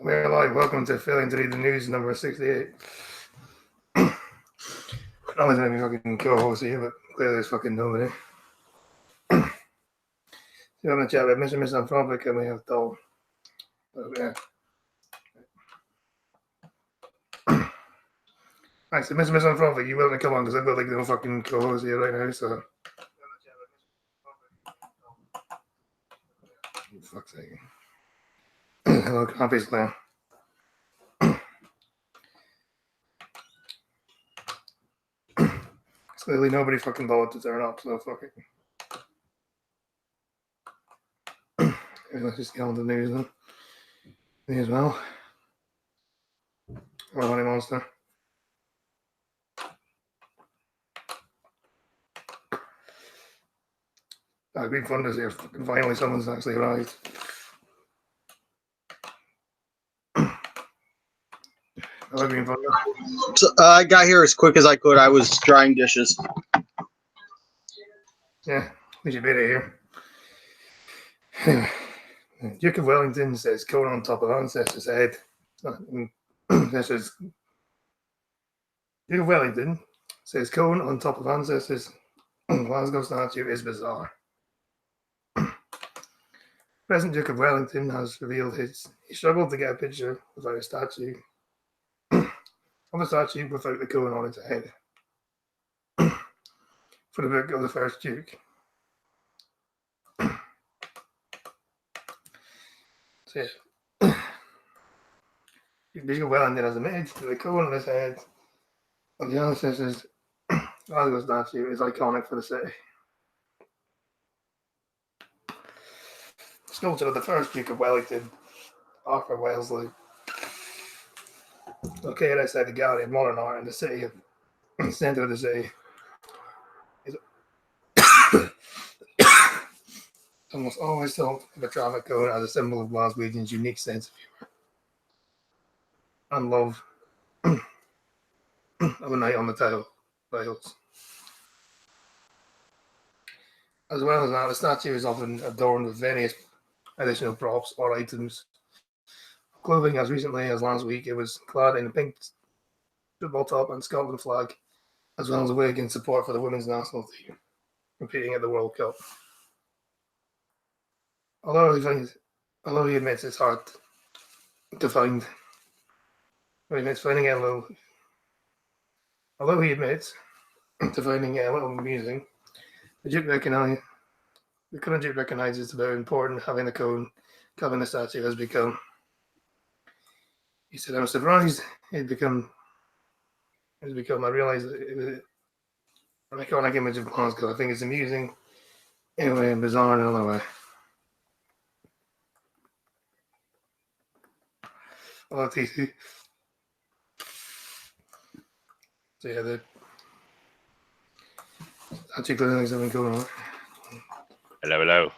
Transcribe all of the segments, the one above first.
We're live. Welcome to Failing to Read the News, number 68. I was going to be fucking co-host here, but clearly there's fucking nobody. So I'm going to chat with Mr. Misanthropic and we have Dol. Yeah. Right, so Mr. Misanthropic, you willing to come on? Because I've got like no fucking co-host here right now, so. Fuck's sake. Hello, Coffee's Clan. Clearly nobody fucking bothered to turn up, so fuck it. Let's just get on to the news then. Me as well. Well, Honey Monster. It'd be fun to see if finally someone's actually arrived. That would be fun. So, I got here as quick as I could. I was drying dishes. Yeah, we should beat it here. Anyway, Duke of Wellington says cone on top of ancestors' head. This is Duke of Wellington says cone on top of ancestors' Glasgow statue is bizarre. Present Duke of Wellington has revealed he struggled to get a picture without a statue of a statue without the cone on its head for the book of the first Duke. So, Duke of Wellington has admitted that the cone on his head of the ancestors' Glasgow statue is iconic for the city. Sculpture of the first Duke of Wellington, Arthur Wellesley, located outside the Gallery of Modern Art in the city of centre of the city, is almost always thought of a traffic cone as a symbol of Glaswegians' unique sense of humour and love of a night on the tiles. As well as that, the statue is often adorned with various additional props or items. Clothing, as recently as last week, it was clad in a pink football top and Scotland flag, as well as a wig in support for the women's national team competing at the World Cup. Although he admits it's hard to find, although he admits to finding it a little amusing, the current Duke recognises how important having the cone covering the statue has become. He said, "I'm surprised it's become. I realised it was an iconic image of Glasgow. I think it's amusing in a way and bizarre in another way." Hello, TC. So yeah, the statue clearly has something going on. Hello.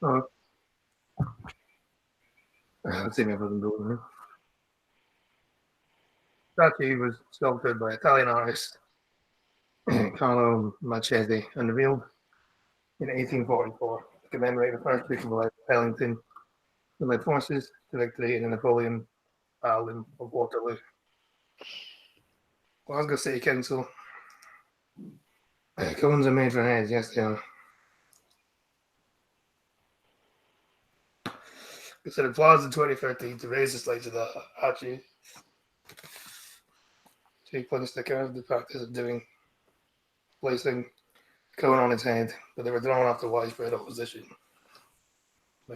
Oh. Let's see if I can do it. Statue was sculpted by Italian artist Carlo Marchetti and revealed in 1844 to commemorate the first Duke of Wellington, who led forces to victory in the Napoleon Battle of Waterloo. Glasgow City Council. Cones are made for heads, yes they are. Considered flawed in 2013 to raise the stakes of the statue. He plunged the curve the practice of placing the cone on its head, but they were thrown after widespread opposition. The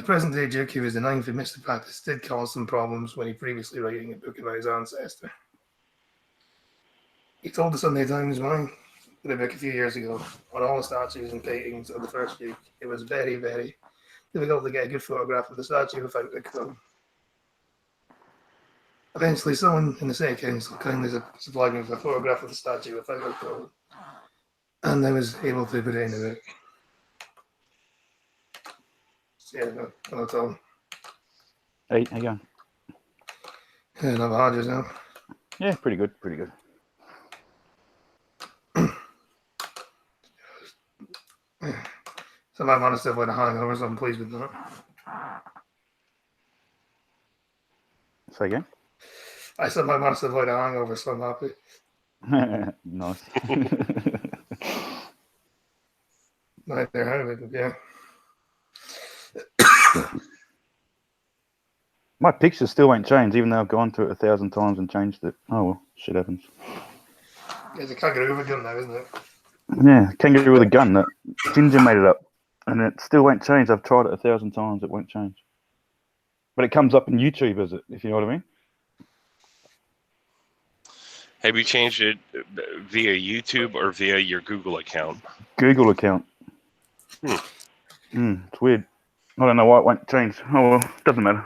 present-day Duke, who was the ninth who missed the practice, did cause some problems when he previously writing a book about his ancestor. He told the Sunday Times why, in a book a few years ago, on all the statues and paintings of the first Duke, it was very, very difficult to get a good photograph of the statue without the cone. Eventually, someone in the City Council kindly supplied me with a photograph of the statue without the cone, and I was able to put it in the book. Yeah, no, Tom. Hey, how you going? Yeah, not hard yourself. Yeah, pretty good. Some of my stuff with a hangover, so I'm pleased with that. Say again. I somehow managed to avoid a hangover, so I'm happy. Nice. Right there, how it, yeah. My picture still won't change, even though I've gone through it 1,000 times and changed it. Oh well, shit happens. It's a kangaroo with a gun now, isn't it? Yeah, kangaroo with a gun. That Ginger made it up, and it still won't change. I've tried it 1,000 times; it won't change. But it comes up in YouTube as it, if you know what I mean. Have you changed it via YouTube or via your Google account? Google account. It's weird. I don't know why it won't change. Oh well, doesn't matter.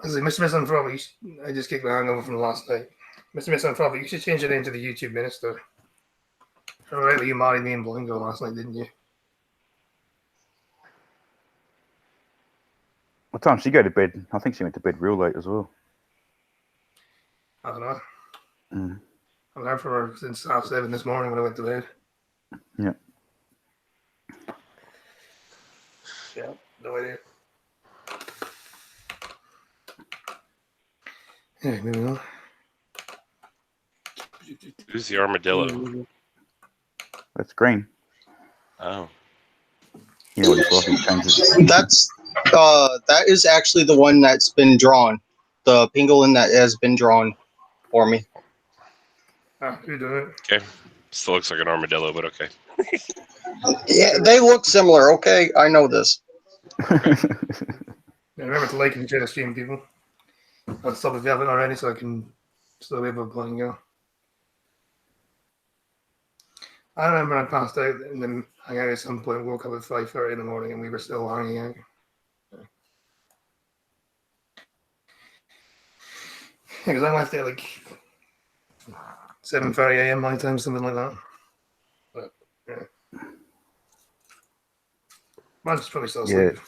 I say, Mr. Misanthropic, I just kicked the hangover from last night. Mr. Misanthropic, you should change it into the YouTube minister. Rightly, you married me in Blingo last night, didn't you? What time did she go to bed? I think she went to bed real late as well. I don't know. Mm. I've heard from her since 7:30 this morning when I went to bed. Yeah. Yeah, no idea. Yeah, moving on. Who's the armadillo? That's green. Oh, You know what it's like. He changes it. That is actually the one that's been drawn. The pangolin that has been drawn for me. Ah, who did it? okay. Still looks like an armadillo, but okay. Yeah, they look similar. Okay, I know this. Yeah, remember to like and share the stream, people. I'll stop if you haven't already, so I can still be able to play and go. I remember I passed out and then hung out at some point, woke up at 5:30 in the morning, and we were still hanging out. Because I left at like 7:30 a.m. my time, something like that. But yeah, mine's probably still asleep.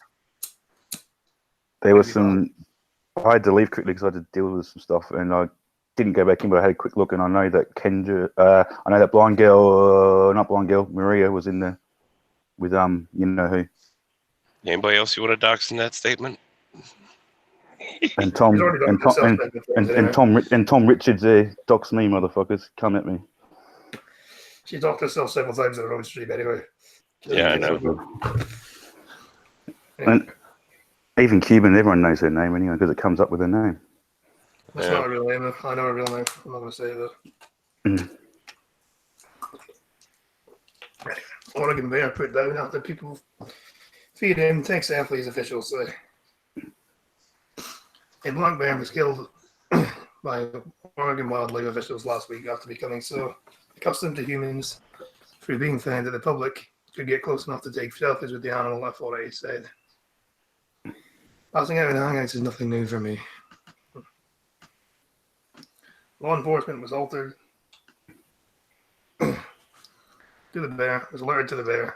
There was some. I had to leave quickly because I had to deal with some stuff, and I didn't go back in. But I had a quick look, and I know that Kendra, I know that blind girl, not blind girl, Maria was in there with you know who, Anybody else you want to dox in that statement? and Tom, He's already got and himself Tom, back with friends anyway. and Tom Richards there. Dox me, motherfuckers, come at me. She talked herself several times on the road stream anyway. Yeah, I know. And even Cuban, everyone knows her name anyway because it comes up with her name. That's not a real name. I know her real name. I'm not going to say that. Mm. Oregon Bear put down after people feed in. Thanks to Athletes officials say. A black bear was killed by Oregon wildlife officials last week after becoming so accustomed to humans through being found that the public could get close enough to take selfies with the animal, authorities said. Passing out in hangouts is nothing new for me. Law enforcement was altered to the bear, was alerted to the bear.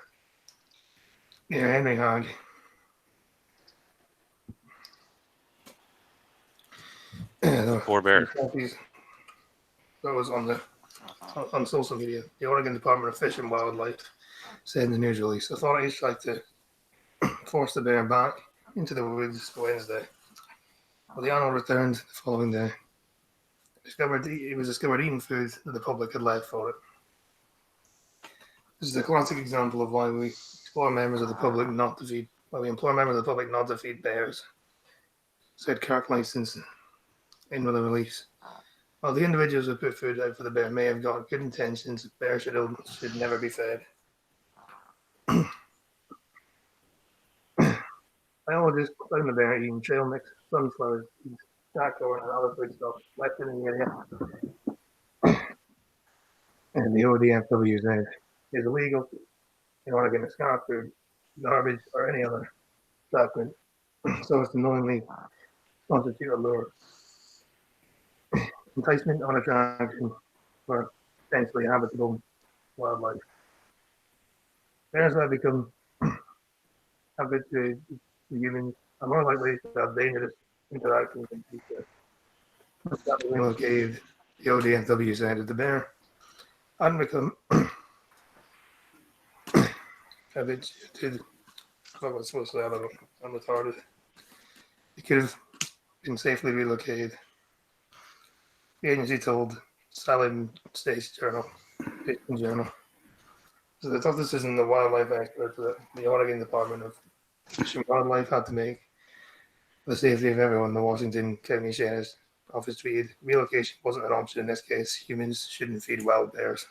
Yeah, Henry Hogg. Poor bear. That was on social media. The Oregon Department of Fish and Wildlife said in the news release, authorities tried to force the bear back into the woods Wednesday. Well, the animal returned the following day. It was discovered eating food that the public had left for it. This is a classic example of why we implore members of the public not to feed bears, said Kirk License in the release. While the individuals who put food out for the bear may have got good intentions, bears should never be fed. Biologists found the bear eating trail mix, sunflower seeds, jackthorn, and other food stuff left in the area. And the ODFW said it is illegal in Oregon to scar food, garbage, or any other document so as to knowingly constitute a lure. Enticement on attraction for potentially habitable wildlife. Bears that become habituated to humans are more likely to have dangerous interactions in the future. That relocated, the ODFW said that the bear hadn't become habituated. What was supposed to say? I don't know. I'm retarded. He could have been safely relocated. The agency told Salem State's Journal. So the tough decision the wildlife expert for the Oregon Department of Fish and Wildlife had to make for the safety of everyone, the Washington County Sheriff's Office tweeted, relocation wasn't an option in this case. Humans shouldn't feed wild bears.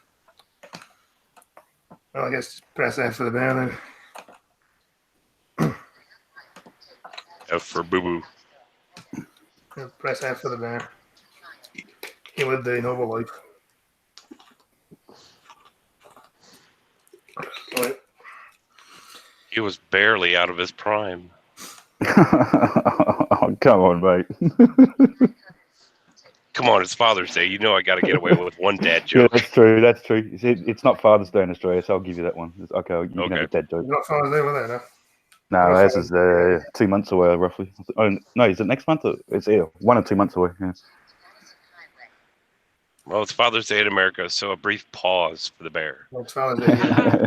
Well, I guess press F for the bear then. F for boo boo. Press F for the bear. He lived a noble life. Right. He was barely out of his prime. Oh, come on, mate. Come on, it's Father's Day. You know I got to get away with one dad Yeah, joke. that's true. That's true. It's not Father's Day in Australia, so I'll give you that one. Okay, you can have Okay. a dad joke. You're not Father's Day, were there, no? No, ours is 2 months away, roughly. Oh, no, is it next month? Or it's 1 or 2 months away. Yeah. Well, it's Father's Day in America, so a brief pause for the bear. No, it's Father's Day. Yeah.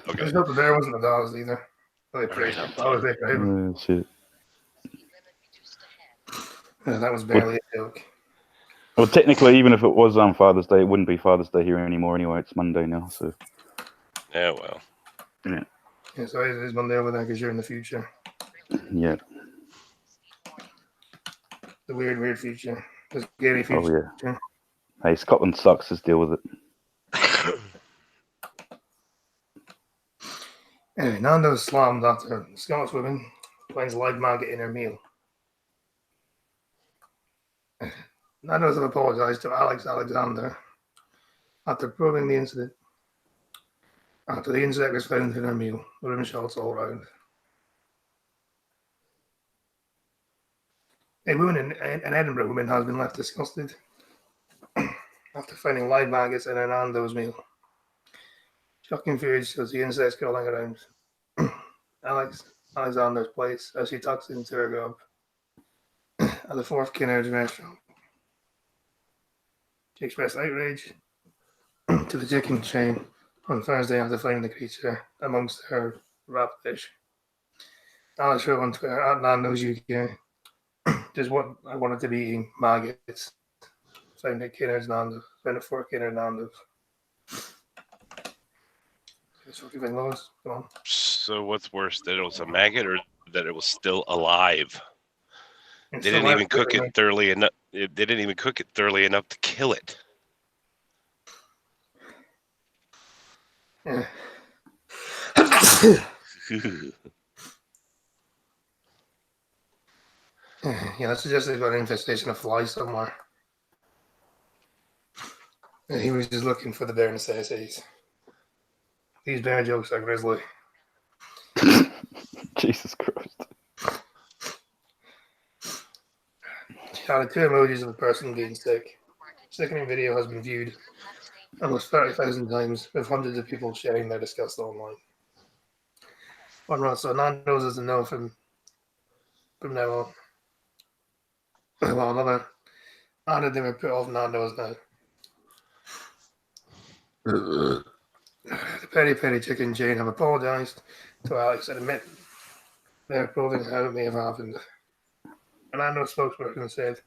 I Okay. just hope the bear wasn't the dogs either. Really praise Alright, him. Father's Day for him. Shit. Yeah, that was barely a joke. Well, technically, even if it was on Father's Day, it wouldn't be Father's Day here anymore anyway. It's Monday now, so. Yeah, well. Yeah, so it is Monday over there because you're in the future. Yeah. The weird future. The scary Oh, future. yeah. Hey, Scotland sucks. Let's deal with it. Anyway, Nando's slammed after Scottish woman finds live maggot in her meal. Nando's have apologised to Alex Alexander after probing the incident. After the insect was found in her meal, the rim shots all round. A woman an Edinburgh woman has been left disgusted after finding live maggots in her Nando's meal. Shocking footage shows the insects crawling around Alexander's place as she tucks into her grub at the Fourth Kinnard restaurant. She expressed outrage to the chicken chain on Thursday after finding the creature amongst her wrapped fish. Alex wrote on Twitter at Nando's UK, just what I wanted to be eating maggots. Found at Kinnard's Nando's. Found at Fort Kinnard Nando's. Come on. So what's worse, that it was a maggot or that it was still alive? It's They didn't still even cook alive, it thoroughly enough. They didn't even cook it thoroughly enough to kill it. Yeah. Yeah, that suggests they've got an infestation of flies somewhere. And he was just looking for the bear necessities. These bear jokes are grisly. Jesus Christ. She added 2 emojis of a person being sick. Sickening video has been viewed almost 30,000 times, with hundreds of people sharing their disgust online. One right, so Nando's doesn't know from now on. Well, another added they were put off Nando's now. The Peri Peri chicken chain have apologised to Alex and admit they're probing how it may have happened. A Nando's spokesperson said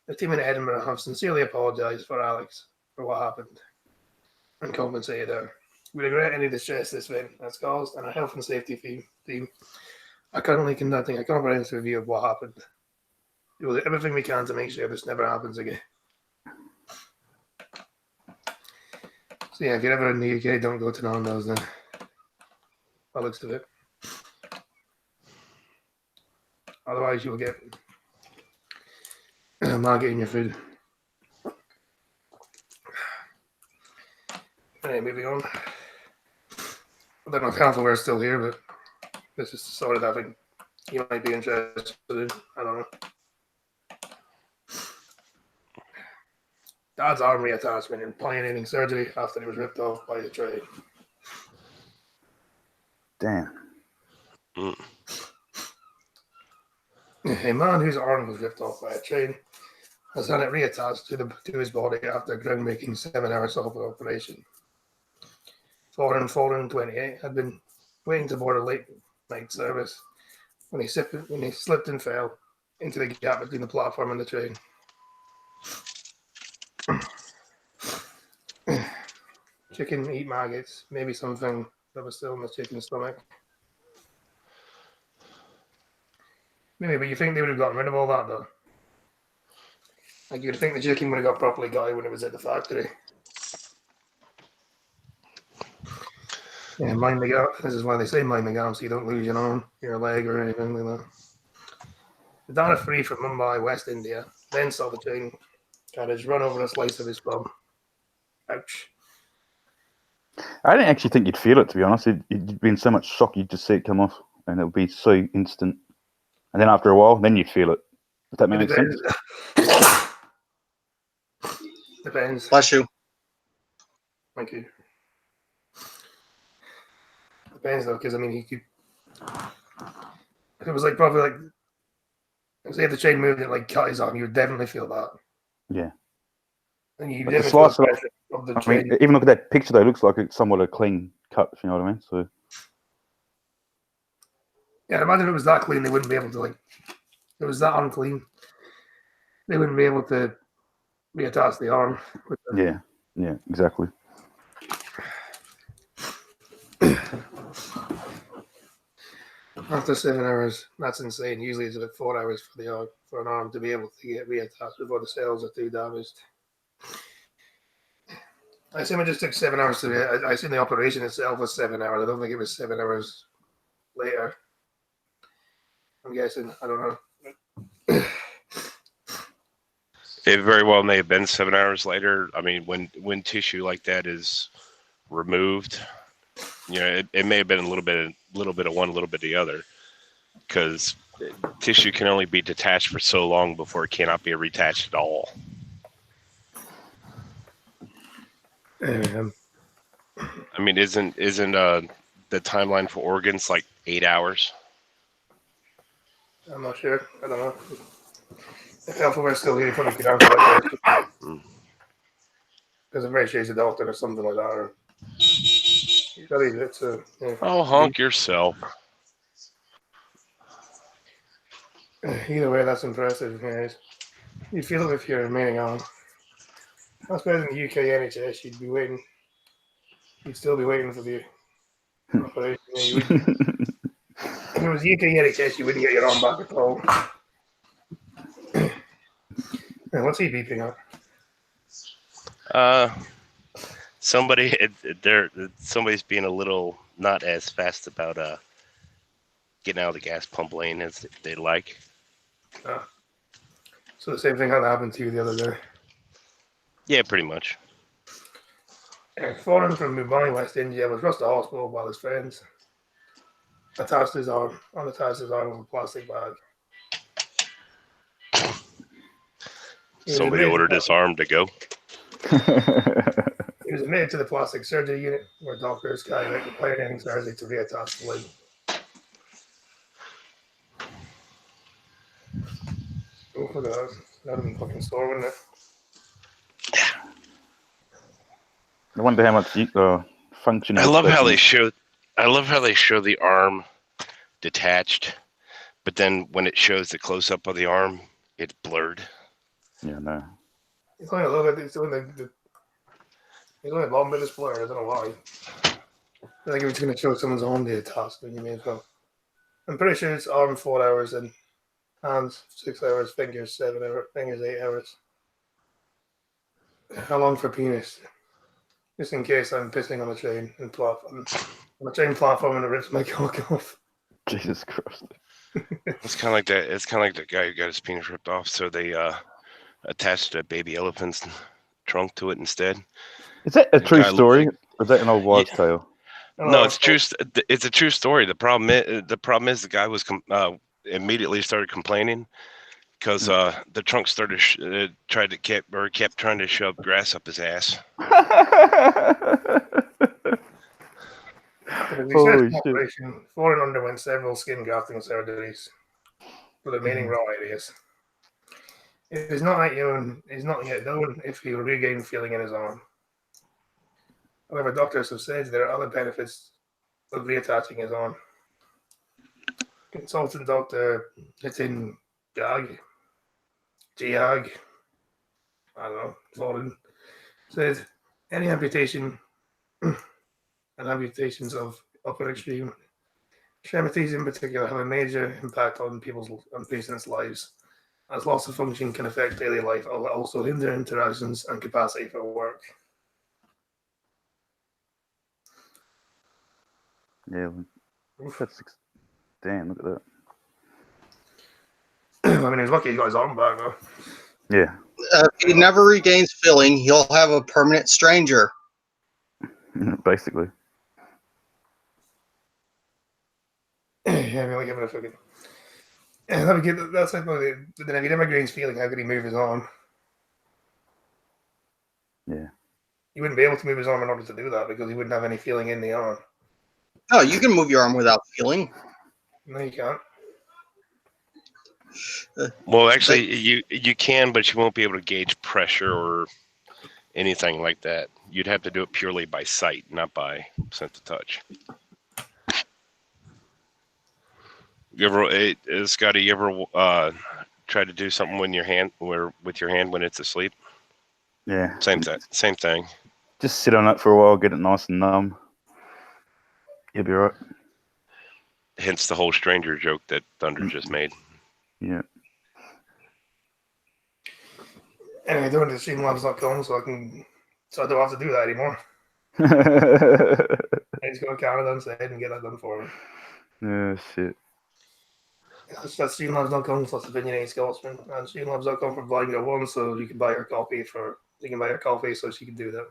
the team in Edinburgh have sincerely apologised for Alex for what happened and compensated her. We regret any distress this event has caused, and our health and safety team are currently conducting a comprehensive review of what happened. We will do everything we can to make sure this never happens again. So yeah, if you're ever in the UK, don't go to Nando's then. That looks of it. Otherwise, you'll get a maggot in your food. Anyway, moving on. I don't know if Halfware's still here, but this is the sort of thing you might be interested in. I don't know. Dad's arm reattachment and pioneering surgery after he was ripped off by the train. Damn. A man whose arm was ripped off by a train has had it reattached to his body after a groundbreaking 7-hour solvent operation. Foreign 28 had been waiting to board a late night service when he slipped and fell into the gap between the platform and the train. Chicken eat maggots, maybe something that was still in the chicken's stomach. Maybe, but you think they would have gotten rid of all that though? Like you'd think the chicken would have got properly gutted when it was at the factory. Yeah, mind the gap. This is why they say mind the gap, so you don't lose your arm, your leg, or anything like that. The Dana Free from Mumbai, West India, then saw the train carriage run over a slice of his thumb. Ouch. I didn't actually think you'd feel it, to be honest. You'd be in so much shock, you'd just see it come off, and it would be so instant. And then after a while, then you'd feel it. If that makes sense. Depends. Bless you. Thank you. Depends though, because I mean, he could. If it was like probably like, say if the train moved it like cut his arm, you would definitely feel that. Yeah. And you But definitely the feel slice the pressure of the I train. mean, even look at that picture, though. It looks like it's somewhat a clean cut, if you know what I mean? So, Yeah, imagine if it was that clean, they wouldn't be able to like. If it was that unclean, they wouldn't be able to reattach the arm. With the, yeah, exactly. After 7 hours, that's insane. Usually it's about 4 hours for the arm, for an arm to be able to get reattached before the cells are too damaged. I assume it just took 7 hours to. I assume the operation itself was 7 hours. I don't think it was 7 hours later. I'm guessing. I don't know. It very well may have been 7 hours later. I mean, when tissue like that is removed, you know, it may have been a little bit of one, a little bit of the other, because tissue can only be detached for so long before it cannot be reattached at all. I mean, isn't the timeline for organs like 8 hours? I'm not sure. I don't know. If Alphabet's still here, you probably could answer that question. Because I'm very sure he's a doctor or something like that. Or it's a, yeah. Oh, honk yourself. Either way, that's impressive, guys. You feel it if you're remaining on. I suppose in the UK NHS, you'd be waiting. You'd still be waiting for the operation. Yeah, you would. If it was UK NHS, you wouldn't get your arm back at all. What's he beeping at? Somebody's being a little not as fast about getting out of the gas pump lane as they like. So the same thing had happened to you the other day. Yeah, pretty much. Foreign from Mumbai, West India, was rushed to hospital while his friends unattached his arm with a plastic bag. Somebody ordered his arm to go. He was admitted to the plastic surgery unit where doctors carried out the planning surgery to reattach the leg. Oh, look at that. That would have been fucking sore, wouldn't it? I wonder how much function. I love how they show the arm detached, but then when it shows the close up of the arm, it's blurred. Yeah, no. It's only a little bit. It's only a long bit of blur. I don't know why. I think if it's going to show someone's arm detached, then you may as well. I'm pretty sure it's arm 4 hours and hands 6 hours, fingers 7 hours, fingers 8 hours. How long for penis? Just in case I'm pissing on the train and platform. On the train platform and it rips my cock off. Jesus Christ. It's kind of like that. It's kind of like the guy who got his penis ripped off, so they attached a baby elephant's trunk to it instead. Is that a true guy story? Or is that an old wives' tale? No, it's true. It's a true story. The problem is the guy was immediately started complaining because the trunk started kept trying to shove grass up his ass. Holy shit. Foreign underwent several skin grafting surgeries for the remaining raw areas. It is not yet known if he will regain feeling in his arm. However, doctors have said there are other benefits of reattaching his arm. Consultant Dr. Nitin Jag, I don't know, Foreign, said any amputation and amputations of upper extremities in particular have a major impact on patients' lives, as loss of function can affect daily life, also hinder interactions and capacity for work. Yeah, that's damn. Look at I mean, he's lucky he got his arm back though. that. Yeah, If he never regains feeling, he'll have a permanent stranger. basically. Yeah, I mean, like having a fucking. That's like then if he never gains feeling, how could he move his arm? Yeah. He wouldn't be able to move his arm in order to do that because he wouldn't have any feeling in the arm. No, you can move your arm without feeling. No, you can't. Well, actually, you can, but you won't be able to gauge pressure or anything like that. You'd have to do it purely by sight, not by sense of touch. You ever, Scotty? You ever try to do something with your hand when it's asleep? Yeah. Same thing. Just sit on it for a while, get it nice and numb. You'll be right. Hence the whole stranger joke that Thunder just made. Yeah. Anyway, doing the Streamlabs.com so I don't have to do that anymore. I just go to Canada instead and get that done for me. Oh, shit. That's Streamlabs.com / Opinionated Scotsman, and Streamlabs.com for Blind Girl 1, so you can buy her coffee so she can do that.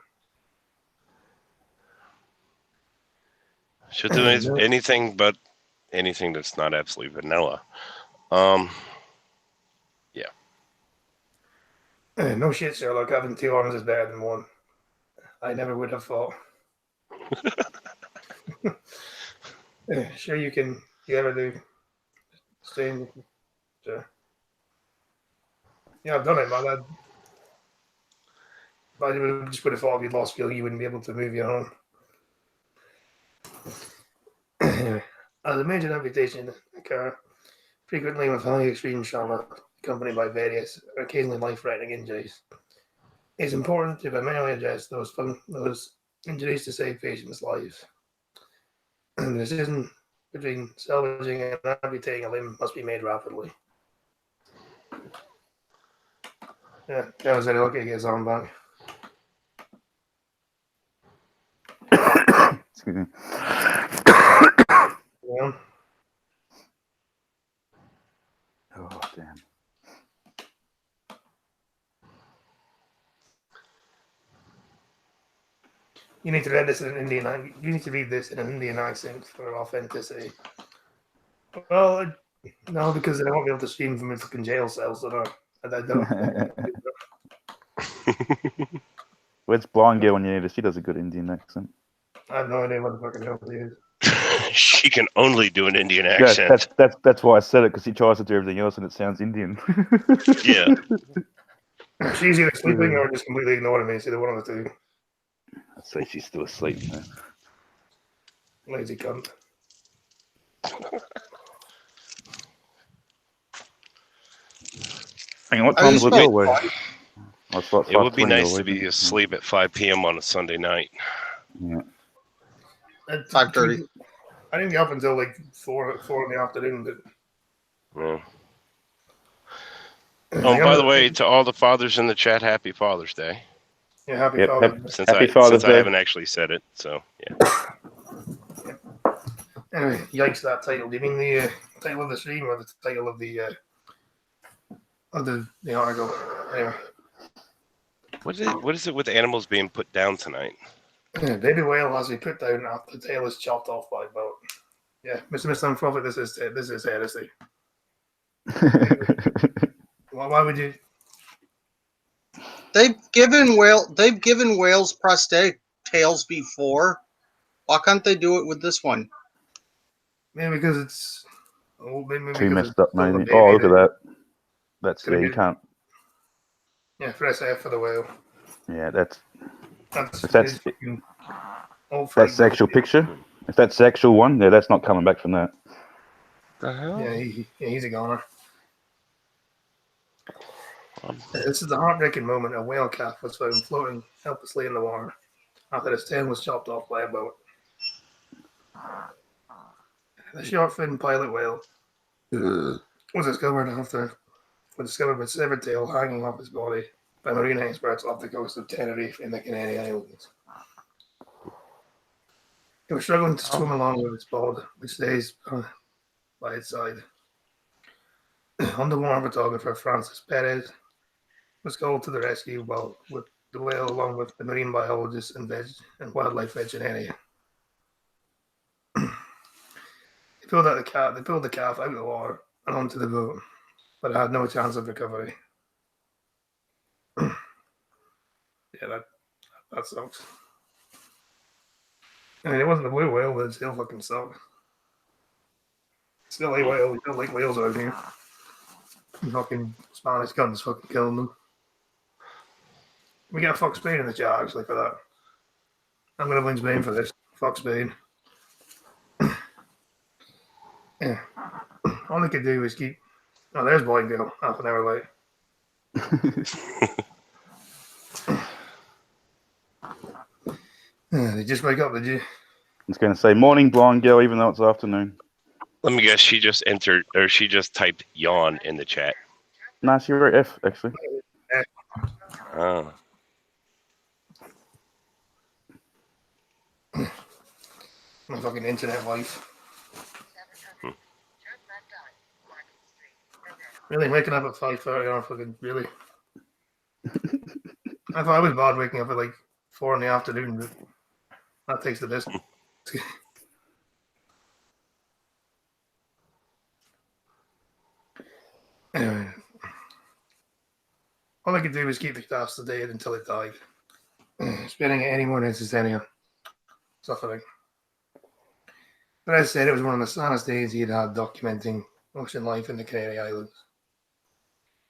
She'll do anything but anything that's not absolutely vanilla. No shit, Sherlock. Having 2 arms is better than 1. I never would have thought. Sure, you can. You ever do? Strange. Sure. Yeah, I've done it, man. I just would have thought if you'd lost feeling, you wouldn't be able to move your arm. Anyway, as a major amputation occur frequently with highly extreme trauma, accompanied by various, occasionally life-threatening injuries. It's important to primarily address those injuries to save patients' lives. And the decision between salvaging and amputating a limb must be made rapidly. Yeah, that was very lucky to get his arm back. Excuse me. Yeah. Oh, damn. You need to read this in an Indian. You need to read this in an Indian accent for authenticity. Well, no, because I won't be able to stream from in fucking jail cells. I don't. Where's Blind Girl when you need her? She does a good Indian accent. I have no idea what the fucking hell it is. She can only do an Indian accent. Yeah, that's why I said it, because she tries to do everything else and it sounds Indian. Yeah. She's either sleeping or just completely ignoring me. It's either one of the two. I'd say she's still asleep, man. Lazy cunt. Hang on, what time is it your way? It would be nice to be asleep at 5 p.m. on a Sunday night. Yeah. 5:30. I didn't get up until like 4 in the afternoon. But... Yeah. Oh, by the way, to all the fathers in the chat, happy Father's Day. Yeah, happy Father's Day. Since I haven't actually said it, so yeah. Anyway, yikes! That title. Do you mean the title of the stream or the title of the article? Anyway. What is it with animals being put down tonight? Baby whale has been put down after the tail is chopped off by boat. Yeah, Mr. Unprofit, this is heresy. Why would you? They've given whales prosthetic tails before. Why can't they do it with this one? Maybe because it's too messed up, maybe. Oh, look at that. That's you can't. Yeah, press F for the whale. Yeah, that's the actual picture. If that's the actual one, yeah, that's not coming back from that. The hell? Yeah, he's a goner. Um, This is the heartbreaking moment a whale calf was found floating helplessly in the water after its tail was chopped off by a boat. The short-finned pilot whale was discovered with a severed tail hanging off his body by marine experts off the coast of Tenerife in the Canary Islands. It was struggling to swim along with its bod, which stays by its side. Underwater photographer Francis Perez was called to the rescue with the whale along with the marine biologist and wildlife veterinarian. They pulled the calf out of the water and onto the boat, but it had no chance of recovery. Yeah, that sucks. I mean, it wasn't a blue whale, but it still fucking sucked. Still a whale. We don't like whales out here. Fucking Spanish guns fucking killing them. We got fuck Spain in the chat actually for that. I'm gonna blame Spain for this. Fuck Spain. Yeah. All they could do is keep. Oh, there's Blind Girl, half an hour late. They just wake up, did you? I was going to say morning, blind girl, even though it's afternoon. Let me guess. She just entered, or she just typed yawn in the chat. No, she wrote F, actually. Oh. My fucking internet life. Really, waking up at 5:30 or fucking really? I thought I was bad waking up at like 4 in the afternoon, but that takes the distance. Anyway, all I could do was keep the calf sedated until it died. Spending it any more necessary suffering. But as I said, it was one of the saddest days he had had documenting ocean life in the Canary Islands.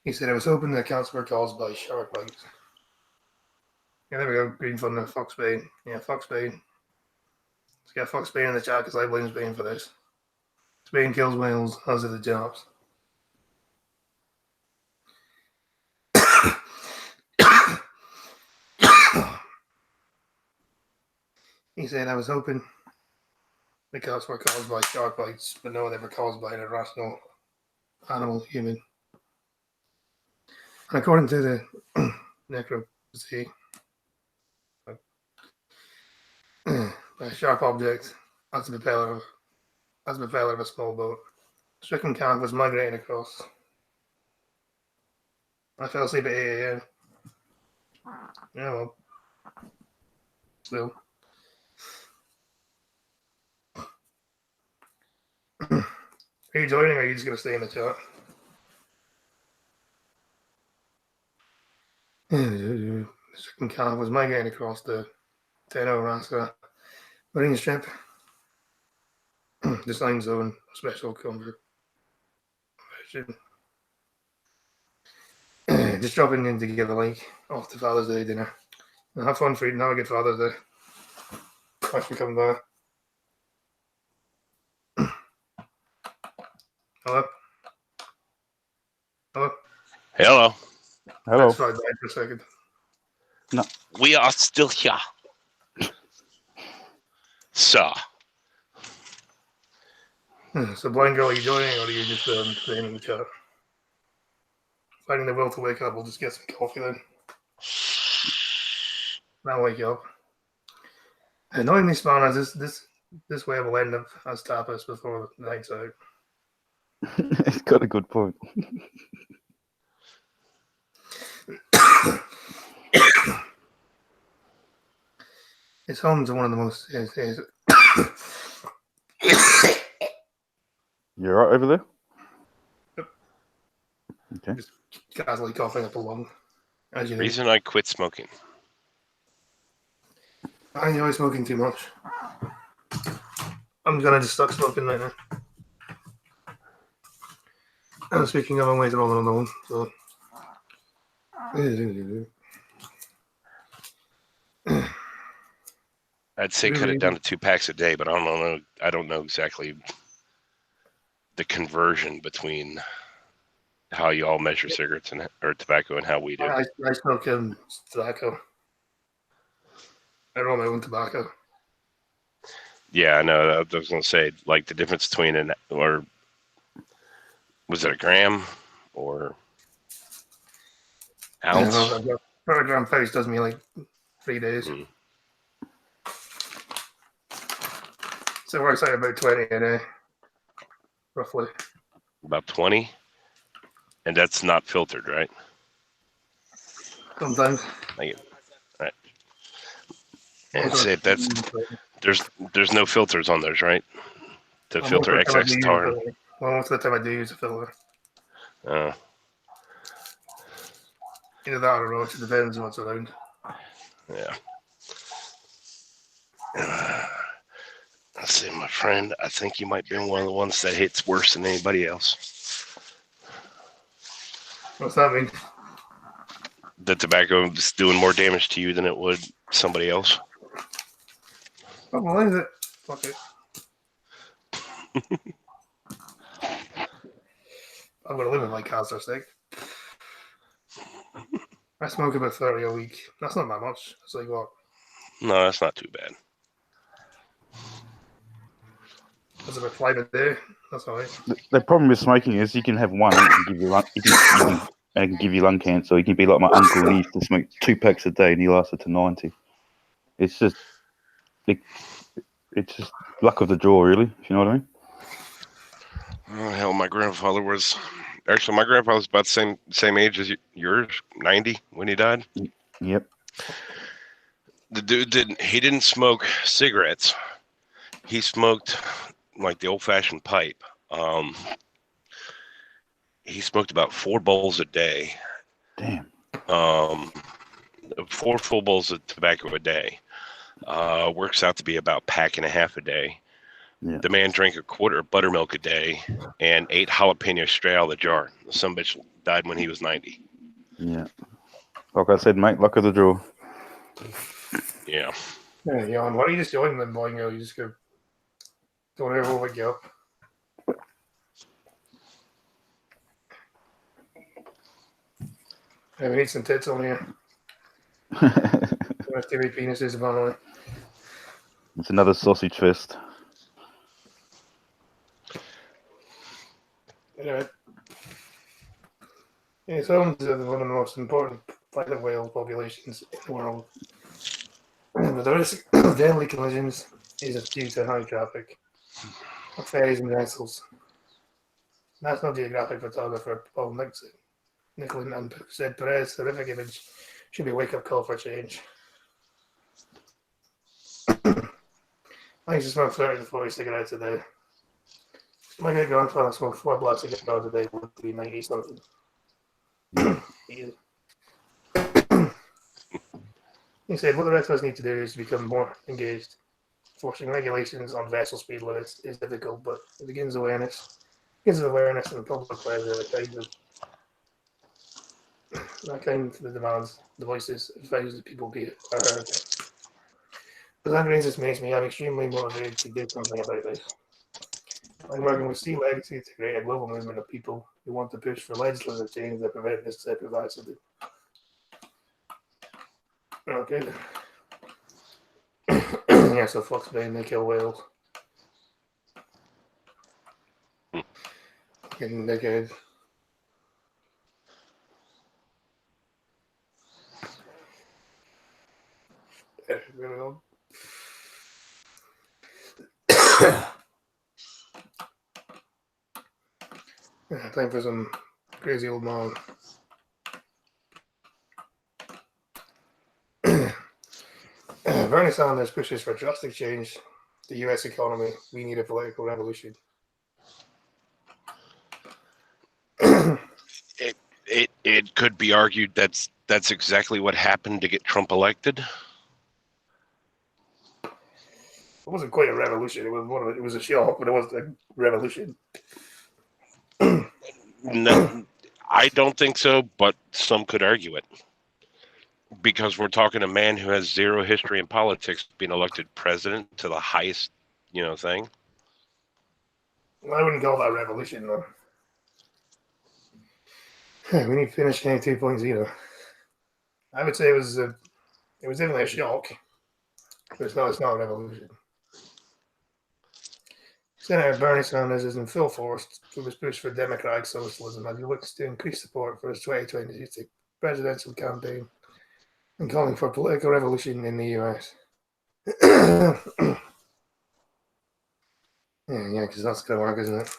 He said, I was hoping the accounts were caused by shark bites. Yeah, there we go. Green Thunder, fuck Spain. Yeah, fuck Spain. Let's get fuck Spain in the chat because I blame Spain for this. Spain kills whales, as do the jobs. He said, I was hoping the accounts were caused by shark bites, but no, they were caused by an irrational animal, human. And according to the necropsy, a sharp object as the propeller of a small boat. Stricken calf was migrating across. I fell asleep at 8 a.m. Yeah, well, still. Are you joining or are you just going to stay in the chat? The stricken calf was migrating across the Teno Rasca marine strip. The sign zone special conversion. Just dropping in to give a link off to Father's Day dinner. And have fun, Frieden. Have a good Father's Day. Thanks for coming by. Hello? Hello? Hello. Hello. Let's try that for a second. We are still here. So, So, Blind Girl, are you joining or are you just staying in the chat? Finding the will to wake up, we'll just get some coffee then. Now wake you up. Annoyingly, spawners, this way will end up as tapas before the night's out. It's got a good point. It's home to one of the most. You alright over there? Yep. Okay. Just casually coughing up a lung. As you do. reason I quit smoking. I enjoy smoking too much. I'm gonna just stop smoking right now. And speaking of, I'm waiting on another one. So. I'd say cut it down to 2 packs a day, but I don't know exactly the conversion between how you all measure cigarettes or tobacco and how we do. I smoke tobacco. I roll my own tobacco. Yeah, I know. I was going to say, like, the difference between or was it a gram or ounce? A gram face does me like 3 days. Mm. So it works out about 20 a day, roughly. About 20? And that's not filtered, right? Sometimes. Like it. Right. And say that's there's no filters on those, right? To filter XX tar. Well, most of the time I do use a filter. Oh. Either that or it depends on what's around. Yeah. Let's see, my friend. I think you might be one of the ones that hits worse than anybody else. What's that mean? The tobacco is doing more damage to you than it would somebody else. Oh, well, is it? Fuck it. I'm going to live with my cancer stick. I smoke about 30 a week. That's not that much. It's like what? No, that's not too bad. That's about 5 a day. That's all right. The problem with smoking is you can have one and it can give you and it can give you lung cancer. You can be like my uncle, and he used to smoke 2 packs a day and he lasted to 90. It's just luck of the draw, really, if you know what I mean. Oh, hell, my grandfather was actually about the same age as yours, 90 when he died. Yep. The dude didn't smoke cigarettes. He smoked like the old-fashioned pipe. He smoked about 4 bowls a day. Damn. 4 full bowls of tobacco a day. Works out to be about 1.5 packs a day. Yeah. The man drank a quarter of buttermilk a day and 8 jalapenos straight out of the jar. Some bitch died when he was 90. Yeah. Like I said, mate, luck of the draw. Yeah. Yeah, yawn. Why don't you just join them, boy? You just go. Don't ever wake you up. Yeah, we need some tits on here. Too many penises, apparently. It's another sausage fest. Anyway. Yeah, homes are one of the most important pilot whale populations in the world. But the risk of deadly collisions is due to high traffic of ferries and vessels. National Geographic photographer Paul Nicholson said Perez's horrific image should be a wake-up call for change. I used to smoke 30 to 40 cigarettes a day. My great grandfather smoked 4 black cigarettes a day, would be 90 something. He said, what the rest of us need to do is to become more engaged. Forcing regulations on vessel speed limits is difficult, but it begins with awareness and public pleasure that kind of demands the voices of thousands of people are heard. But that raises me, I'm extremely motivated to do something about this. I'm working with Sea Legacy to create a global movement of people who want to push for legislative change that prevent this type of accident. Okay. Yeah, so Fox Bay and they kill whales. Fucking dickhead. Yeah, really old. Yeah, time for some crazy old man. Bernie Sanders pushes for drastic change. The U.S. economy. We need a political revolution. It could be argued that's exactly what happened to get Trump elected. It wasn't quite a revolution. It was a shock, but it wasn't a revolution. No, I don't think so, but some could argue it. because we're talking a man who has zero history in politics being elected president to the highest, thing. I wouldn't call that a revolution, though. When you finished game 2.0, I would say it was definitely a shock, but it's not a revolution. Senator Bernie Sanders is in full force with his push for democratic socialism as he looks to increase support for his 2020 presidential campaign and calling for political revolution in the US. Yeah, because that's going to work, isn't it?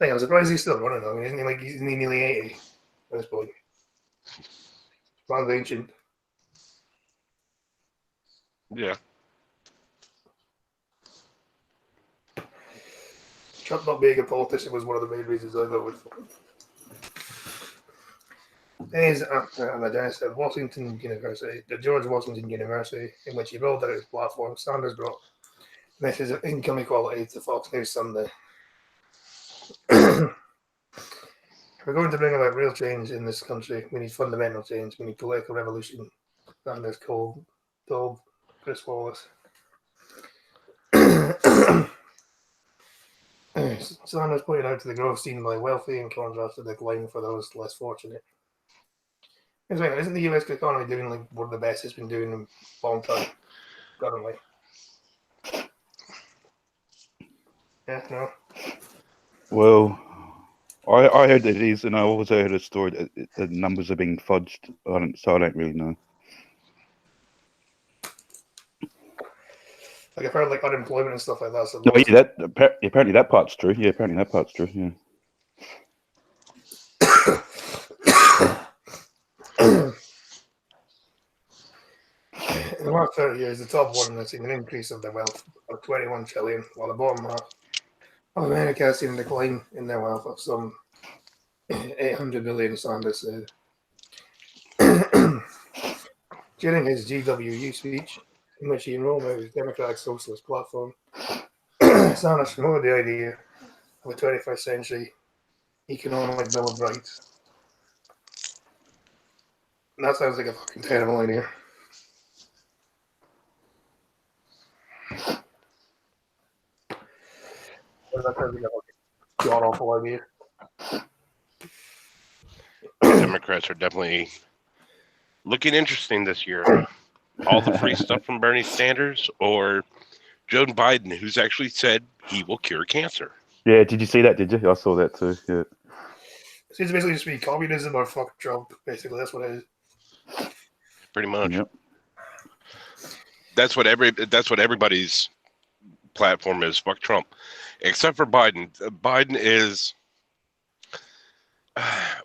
I'm surprised he's still running, though. Isn't he like he's nearly 80 at this point? Sounds ancient. Yeah. Trump not being a politician was one of the main reasons I voted for him. He's at Washington University, the George Washington University, in which he rolled out his platform. Sanders brought messages of income equality to Fox News Sunday. If we're going to bring about real change in this country, we need fundamental change. We need political revolution. Sanders told Chris Wallace. Sanders pointed out to the growth seen by wealthy in contrast to the decline for those less fortunate. Isn't the US economy doing like one of the best it's been doing in a long time currently? Yeah, no. Well, I heard it is, and I also heard a story that the numbers are being fudged. So I don't really know. Like I've heard like unemployment and stuff like that. So Oh, yeah, apparently that part's true. Yeah, apparently that part's true. Yeah. In the last 30 years, the top one has seen an increase of their wealth of 21 trillion, while the bottom half of America has seen a decline in their wealth of some 800 billion, Sanders said. During his GWU speech, in which he enrolled out his Democratic Socialist platform, Sanders promoted the idea of a 21st century economic Bill of Rights. And that sounds like a fucking terrible idea. That sounds like a god awful idea. Democrats are definitely looking interesting this year. All the free stuff from Bernie Sanders or Joe Biden, who's actually said he will cure cancer. Yeah, did you see that? Did you? I saw that too. Yeah. It seems basically just be communism or fuck Trump. Basically, that's what it is. Pretty much. Yep. That's what everybody's platform is. Fuck Trump, except for Biden. Biden is.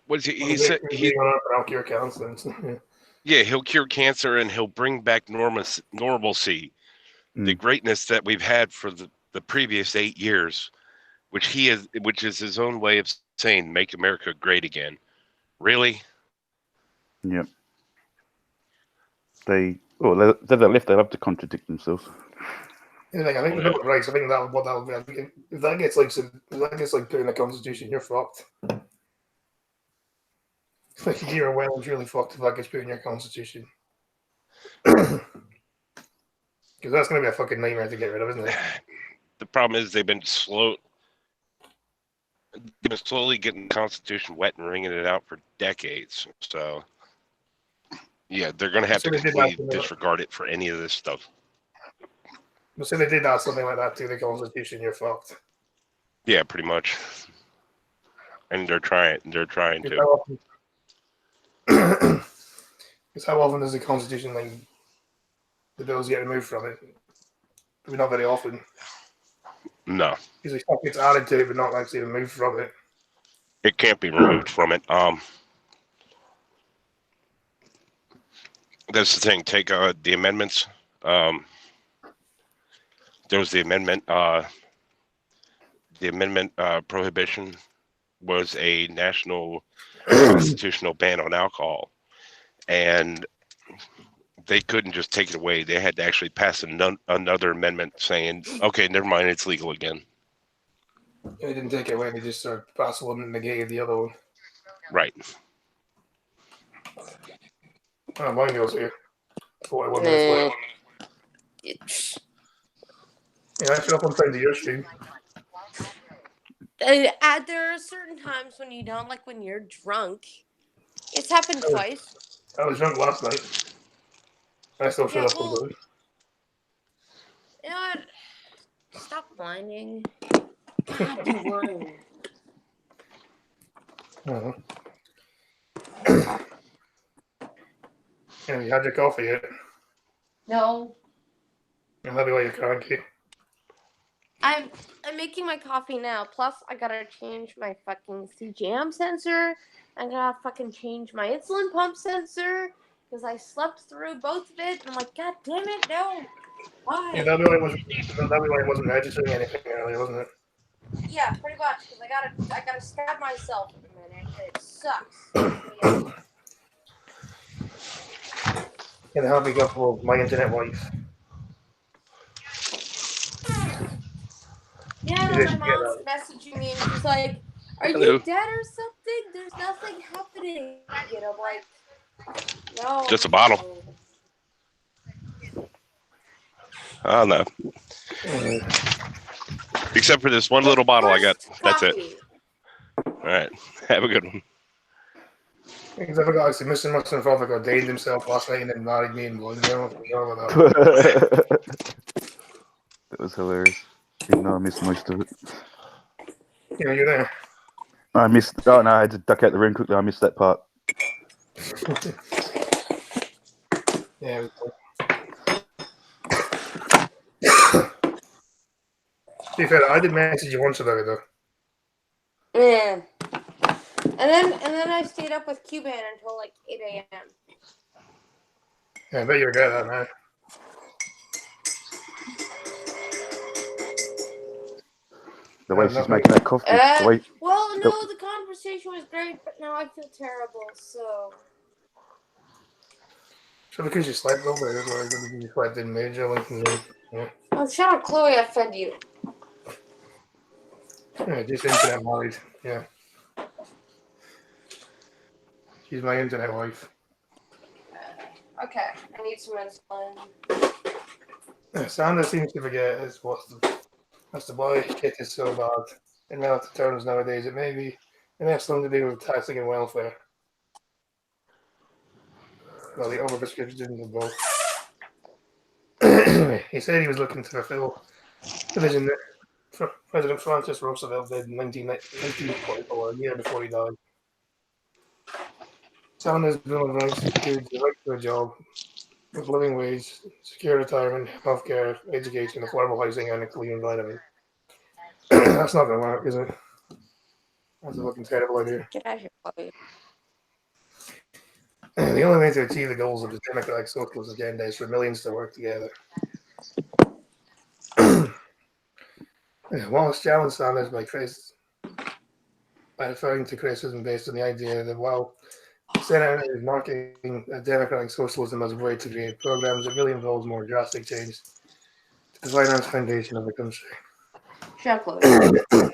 What is he? He said I'll cure cancer. Yeah, he'll cure cancer and he'll bring back normalcy, the greatness that we've had for the previous 8 years, which is his own way of saying "Make America Great Again." Really? Yep. They're the left. They love to contradict themselves. I think the Bill of Rights. I think that'll be. If that gets like put in the Constitution, you're fucked. Like you're well and truly fucked if that gets put in your Constitution. Because that's going to be a fucking nightmare to get rid of, isn't it? The problem is they've been slowly getting the Constitution wet and wringing it out for decades. So, yeah, they're going to have to completely disregard it for any of this stuff. But say they did add something like that to the Constitution, you're fucked. Yeah, pretty much. And they're trying to. Because how often does the Constitution, like, the bills get removed from it? Probably not very often. No. Usually stuff gets added to it, but not actually removed from it. It can't be removed from it. That's the thing. Take the amendments. There was the amendment. The amendment prohibition was a national constitutional ban on alcohol, and they couldn't just take it away. They had to actually pass another amendment saying, "Okay, never mind, it's legal again." They didn't take it away. They just sort of passed one and negated the other one. Right. Oh, mine goes here. 41 minutes left. Yeah, I show up on time to your stream. There are certain times when you don't, like when you're drunk. It's happened twice. I was drunk last night. I still showed Yeah, up on well, time. you know what? Stop whining. God, you whine. Uh-huh. Yeah, you had your coffee yet? No. And that'll be why you're cranky. I'm making my coffee now. Plus, I gotta change my fucking CGM sensor. I gotta fucking change my insulin pump sensor because I slept through both of it. And I'm like, God damn it, no. Why? Yeah, that'll be why it wasn't registering anything earlier, wasn't it? Yeah, pretty much. Because I gotta stab myself in a minute, and it sucks. Yeah. And the happy couple of my internet wife. Yeah, You no, didn't my get mom's messaging me, and she's like, "Are Hello. you dead or something? There's nothing happening." And I'm like, "No." Just a bottle. Oh no. Except for this one little bottle I got. That's it. All right. Have a good one. Because I forgot, actually, Mr. Mustard Father got dated himself last night and then married me and blonde girl. That was hilarious. Even though I missed most of it. Yeah, you're there. I missed. Oh no, I had to duck out the room quickly. I missed that part. Yeah. To be fair, I did message you once about it though. Yeah. And then I stayed up with Cuban until like 8 a.m. Yeah, I bet you regret that, man. The way she's making that coffee. The way, Well, no, the conversation was great, but now I feel terrible, so. So because you slept over it, or because you slept in major, like, yeah. Oh, shut up, Chloe, I fed you. Yeah, just internet married. Yeah. She's my internet wife. Okay, I need some insulin. Yeah, Sandra seems to forget is that's the boy hit is so bad in relative terms nowadays. It may have something to do with taxing and welfare. Well, the overprescription of both. He said he was looking to fulfill the vision that President Francis Roosevelt did in 1944, a year before he died. Sanders' Bill of Rights includes the right to a job, with living wage, secure retirement, healthcare, education, affordable housing, and a clean environment. That's not going to work, is it? That's a fucking terrible idea. Get out of here, Chloe. The only way to achieve the goals of the democratic socialist agenda is for millions to work together. Wallace challenged Sanders by referring to criticism based on the idea that while the Senate is marketing democratic socialism as a way to create programs, it really involves more drastic change to the finance foundation of the country. Shut up, Chloe.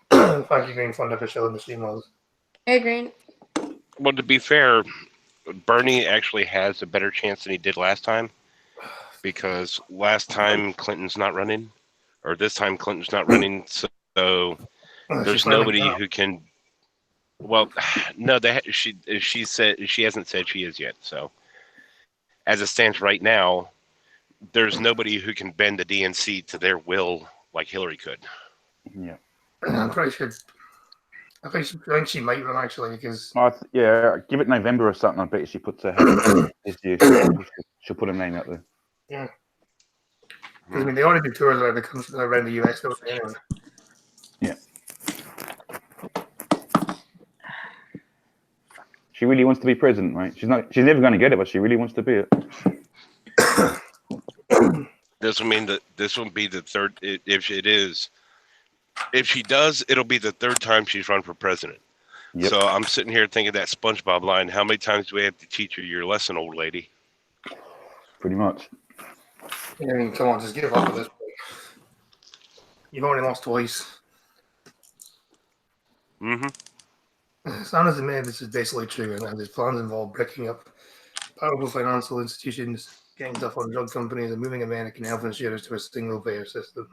Thank you, Green Fund, for showing the steam laws. Hey, Green. Well, to be fair, Bernie actually has a better chance than he did last time, because last time Clinton's not running, or this time Clinton's not running, so there's nobody who can. Well, no, she said she hasn't said she is yet. So, as it stands right now, there's nobody who can bend the DNC to their will like Hillary could. yeah. I'm pretty sure. I think she might run actually because yeah, give it November or something. I bet she puts her head this year. She'll put her name out there. yeah. Because I mean they already do tours around the US don't they, anyway. Yeah. She really wants to be president, right? She's never going to get it, but she really wants to be it. This will mean that this will be the third. If she does, it'll be the third time she's run for president. Yep. So I'm sitting here thinking that SpongeBob line. How many times do we have to teach you your lesson, old lady? Pretty much. I mean, come on, just give up at this point. You've already lost twice. Mm-hmm. Sanders admitted this is basically true, and his plans involve breaking up powerful financial institutions, getting tough on drug companies, and moving American health insurers to a single-payer system.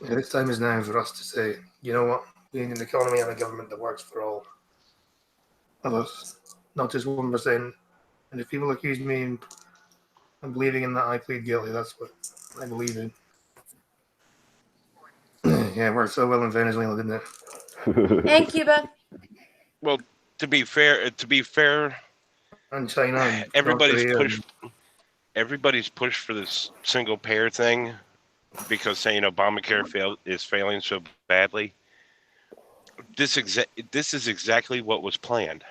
And this time is now for us to say, you know what? We need an economy and a government that works for all of us, not just 1%. And if people accuse me of believing in that, I plead guilty. That's what I believe in. Yeah, it worked so well in Venezuela, didn't it? And Cuba. Well, to be fair, And China and everybody's North Korea. everybody's pushed for this single payer thing because saying Obamacare is failing so badly. This is exactly what was planned.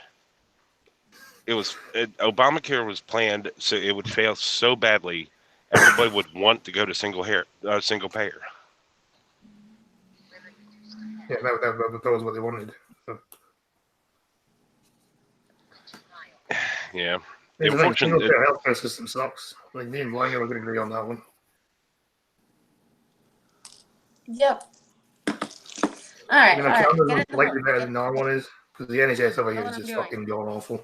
Obamacare was planned so it would fail so badly, everybody would want to go to single payer. Yeah, that was what they wanted. So, yeah. the Unfortunately, single-payer healthcare system sucks. Like, me and Blanger were going to agree on that one. Yep. All right. You All know, right. Canada's Get in the slightly hole. better Get than our one is, because the NHS over Know here what is I'm just doing. fucking god awful.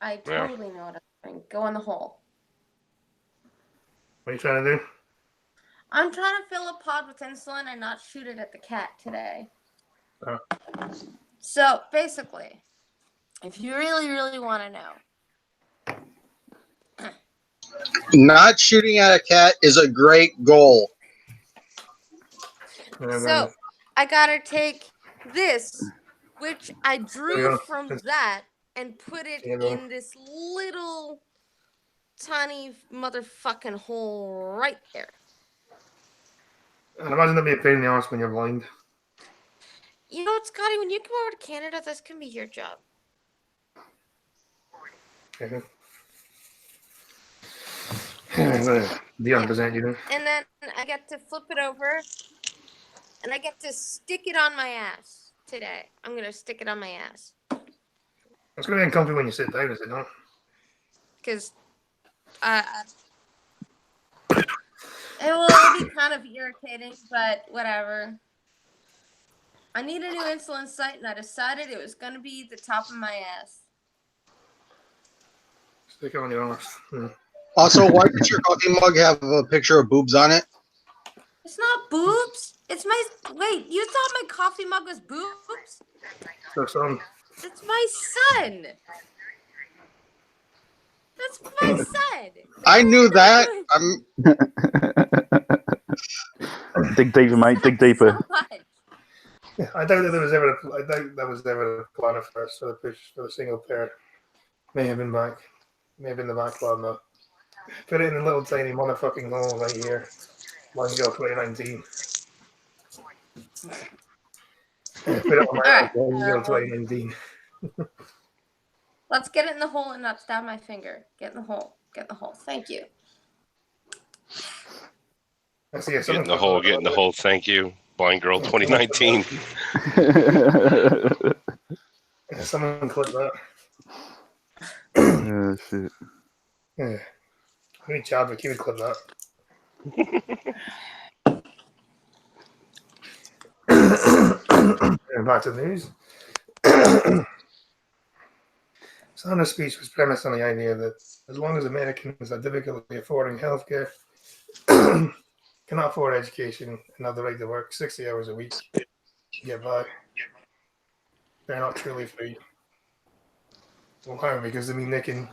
I totally know what I'm doing. Go in the hole. What are you trying to do? I'm trying to fill a pod with insulin and not shoot it at the cat today. Oh. So basically, if you really, really want to know, Not shooting at a cat is a great goal. so I gotta take this, which I drew Yeah. from that, and put it Yeah. in this little tiny motherfucking hole right there. And imagine that'd be a pain in the arse when you're blind. You know what, Scotty? When you come over to Canada, this can be your job. Dion present you know. And then I get to flip it over, and I get to stick it on my ass today. I'm gonna stick it on my ass It's gonna be uncomfortable when you sit down, is it not? because it will be kind of irritating, but whatever. I need a new insulin site, and I decided it was gonna be the top of my ass. Stick it on your arse. Yeah. Also, why does your coffee mug have a picture of boobs on it? It's not boobs. It's my. Wait, you thought my coffee mug was boobs? So, son, That's my son. That's my son. I knew that. Dig deeper, mate. Dig deeper. So much. yeah, I doubt that that was ever the plan at first for the push for the single pair. May have been back. May have been the back plan though. Put it in a little tiny motherfucking hole right here. One go 2019. Put it on my Alright, One go 2019. Let's get it in the hole and not stab my finger. Get in the hole. Get in the hole. Thank you. I see get in the hole. Thank you, Blind Girl 2019. Yeah, someone clip that. Oh, shit. Yeah. I need Chadwick, he would clip that. And back to the news. Sanders' speech was premised on the idea that as long as Americans have difficulty affording healthcare, cannot afford education, and have the right to work 60 hours a week to get by, they're not truly free. Well, how? Because I mean, they can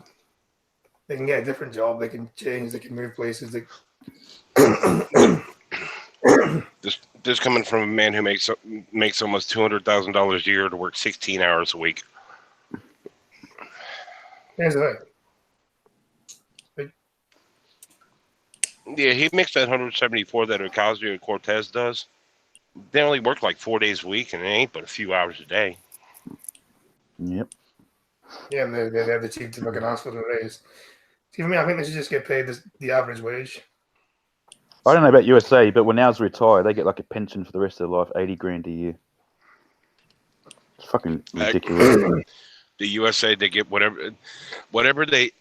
get a different job, they can change, they can move places. This coming from a man who makes almost $200,000 a year to work 16 hours a week. Here's the thing. Yeah, he makes that 174 that Ocasio-Cortez does. They only work like 4 days a week, and it ain't but a few hours a day. Yep. Yeah, and they have the cheap to fucking ask for the raise. See, for me, I think they should just get paid the average wage. I don't know about USA, but when ours retire, they get like a pension for the rest of their life, 80 grand a year. It's fucking ridiculous. The USA, they get whatever they.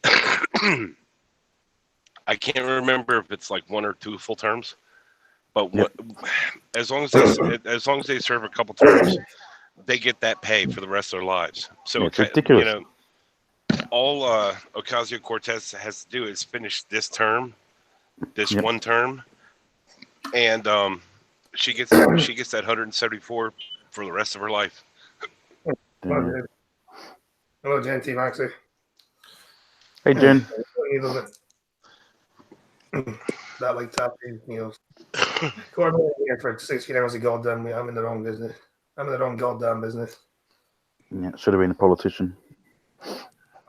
I can't remember if it's like 1 or 2 full terms, But Yep. as long as they serve a couple terms, they get that pay for the rest of their lives. So Yeah, it's ridiculous. All Ocasio-Cortez has to do is finish this term, this Yep. one term, and she gets that 174 for the rest of her life. Yeah. Hello, Jen T. Maxey. Hey, Jen. That like top Corbyn here for 16 hours of goddamn. I'm in the wrong business. I'm in the wrong goddamn business. Yeah, should have been a politician.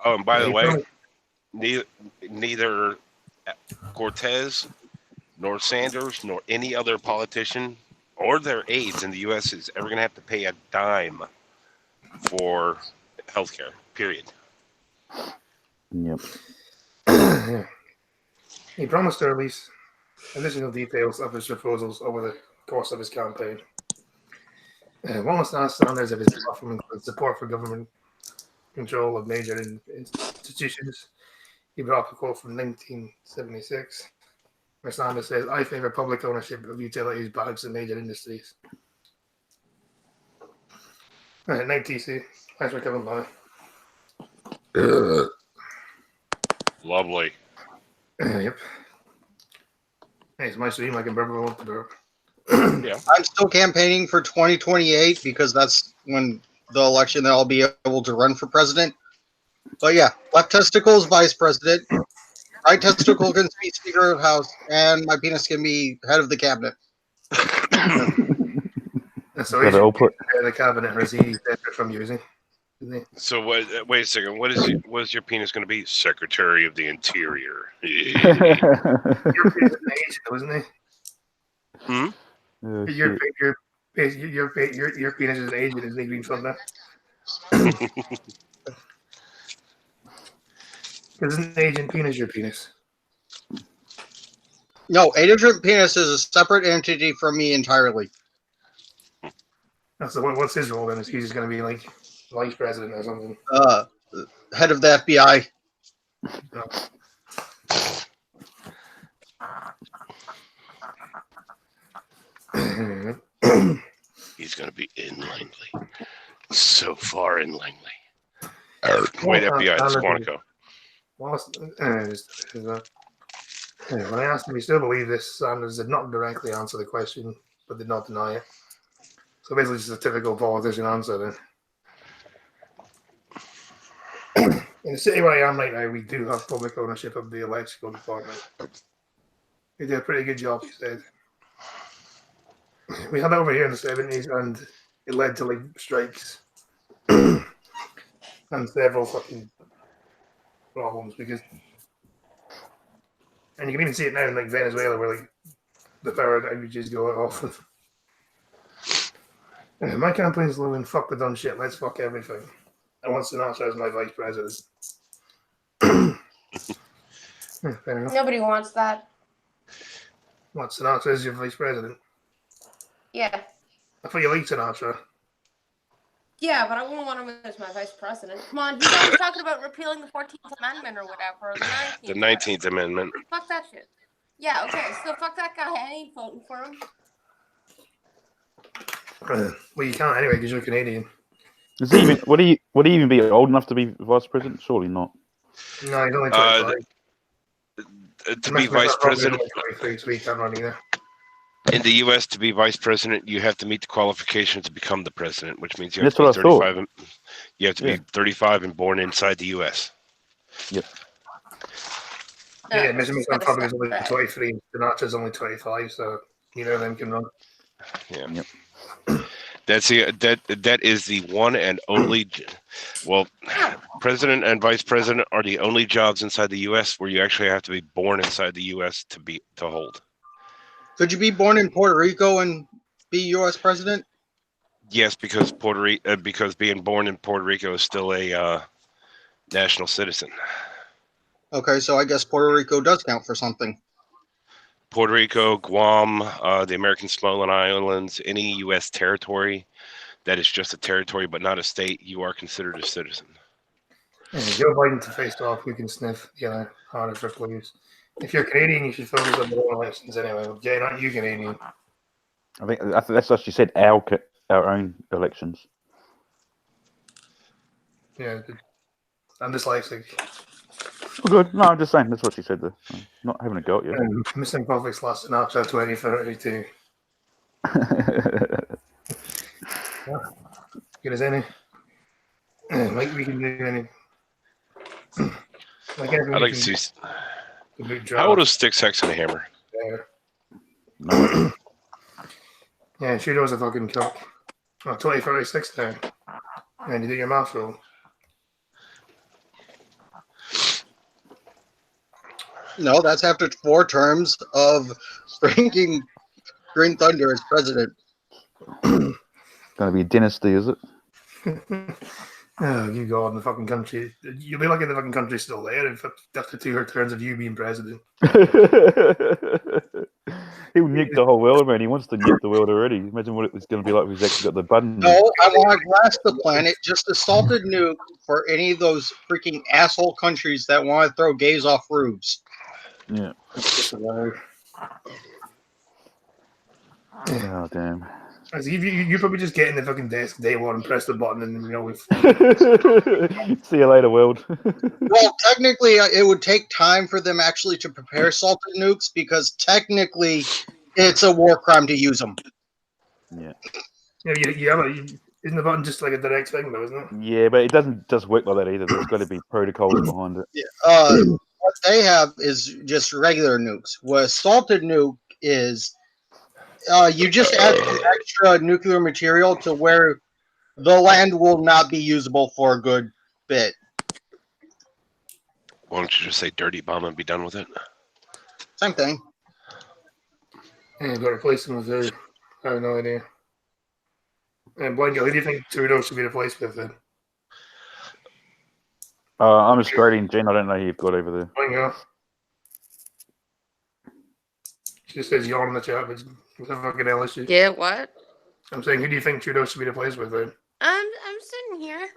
Oh, and by the Yeah, way, neither Cortez nor Sanders nor any other politician or their aides in the U.S. is ever going to have to pay a dime for healthcare. Period. Yep. Yeah. He promised to release additional details of his proposals over the course of his campaign. Wallace asked Sanders if his platform includes support for government control of major institutions. He brought up a quote from 1976, where Sanders says, "I favor public ownership of utilities, banks, and major industries." All right, night, TC. Thanks for coming by. Lovely. Yep. Hey, it's my stream. I can burp if I want to burp. I'm still campaigning for 2028 because that's when the election that I'll be able to run for president. But yeah, left testicle is vice president, right testicle can be Speaker of House, and my penis can be head of the cabinet. So Got he's it all put. the cabinet, or is he separate from you? Is he? So wait a second. What is your penis going to be? Secretary of the Interior. Your penis is an agent, isn't he? Hmm? Oh, Your shit. penis is an agent, isn't he? Green Thunder. Isn't agent penis your penis? No, agent penis is a separate entity from me entirely. So what's his role then? Is he just going to be like vice president or something? Head of the FBI. He's going to be in Langley. So far in Langley. Wait, FBI, it's Quantico. When I asked him, he still believed this. Sanders did not directly answer the question, but did not deny it. So basically, just a typical politician answer then. In the city where I am right now, we do have public ownership of the electrical department. They do a pretty good job, he said. We had that over here in the 70s, and it led to like strikes and several fucking problems because, and you can even see it now in like Venezuela, where like the power outages go off. My campaign's low and fuck the dumb shit. Let's fuck everything. I want Sinatra as my vice president. Fair enough. Nobody wants that. What, Sinatra as your vice president? Yeah. I thought you liked Sinatra. Yeah, but I wouldn't want him as my vice president. Come on, he's always talking about repealing the 14th Amendment or whatever. Or the 19th. The 19th Amendment. Fuck that shit. Yeah, okay, so fuck that guy. I ain't voting for him. Well, you can't anyway because you're Canadian. Is he even, would he even be old enough to be vice president? Surely not. No, he's only 25. To be vice president So he can't run either. in the U.S., to be vice president, you have to meet the qualifications to become the president, which means you have That's to be what I 35. You have to be 35 and born inside the U.S. Yep. Yeah, Mr. McConnell is only 23. Sinatra's only 25, so neither of them can run. Yeah. Yep. That is the one and only. Well, president and vice president are the only jobs inside the U.S. where you actually have to be born inside the U.S. to hold. Could you be born in Puerto Rico and be U.S. president? Yes, because because being born in Puerto Rico is still a national citizen. Okay, so I guess Puerto Rico does count for something. Puerto Rico, Guam, the American Samoan Islands, any U.S. territory that is just a territory but not a state, you are considered a citizen. Yeah, Joe Biden to face off, we can sniff, harder for police. If you're Canadian, you should focus on the own elections anyway. Yeah, not you Canadian. I think that's what she said. Our own elections. Yeah, I'm dyslexic. Oh, good. No, I'm just saying that's what she said. Though. I'm not having a go at you. Missing Perfect's last Snapchat 2032. Good as any. Like we can do any. Like everything I'd we like to can see. do to boot How old draft is Sticks, Hex, and Hammer? there. No. Yeah, she knows a fucking cock. Oh, 2036 now. And you do your math roll. No, that's after 4 terms of bringing Green Thunder as president. Going to be a dynasty, is it? Oh, you God, in the fucking country. You'll be lucky the fucking country's still there after 2 turns of you being president. He'll nuke the whole world, man. He wants to nuke the world already. Imagine what it's going to be like if he's actually got the button. No, I want to blast the planet. Just a salted nuke for any of those freaking asshole countries that want to throw gays off roofs. Yeah. Just allow. Oh, damn. You probably just get in the fucking desk day one and press the button and we've See you later, world. Well, technically, it would take time for them actually to prepare salted nukes because technically it's a war crime to use them. Yeah. Isn't the button just like a direct thing though, isn't it? Yeah, but it doesn't just work like that either. There's got to be protocols behind it. What they have is just regular nukes. What a salted nuke is, you just add some extra nuclear material to where the land will not be usable for a good bit. Why don't you just say dirty bomb and be done with it? Same thing. Yeah, got to replace them with the. I have no idea. And Blanco, who do you think Trudeau should be replaced with then? I'm Australian, Jen. I don't know who you've got over there. Blanco. She just says yawn in the chat, but what the fucking hell is she? Yeah, what? I'm saying, who do you think Trudeau should be replaced with then? I'm sitting here.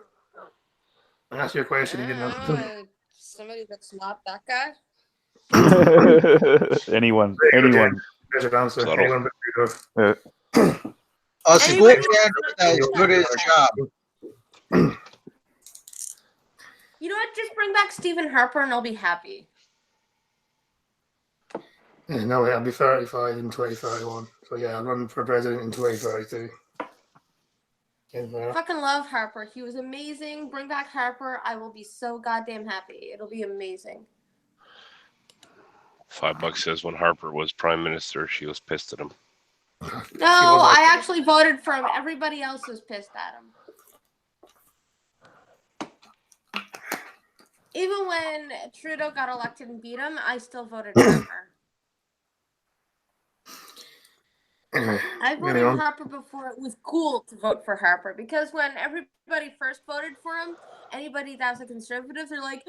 I asked you a question, you didn't know. Somebody that's not that guy. anyone. There's your answer. Subtle. Anyone but Trudeau. A school janitor that is good at his job. You know what? Just bring back Stephen Harper and I'll be happy. Yeah, no, I'll be 35 in 2031. So yeah, I'll run for president in 2032. Fucking love Harper. He was amazing. Bring back Harper. I will be so goddamn happy. It'll be amazing. $5 says when Harper was prime minister, she was pissed at him. No, I actually voted for him. Everybody else was pissed at him. Even when Trudeau got elected and beat him, I still voted Harper. I voted Harper before it was cool to vote for Harper because when everybody first voted for him, anybody that was a conservative, they're like,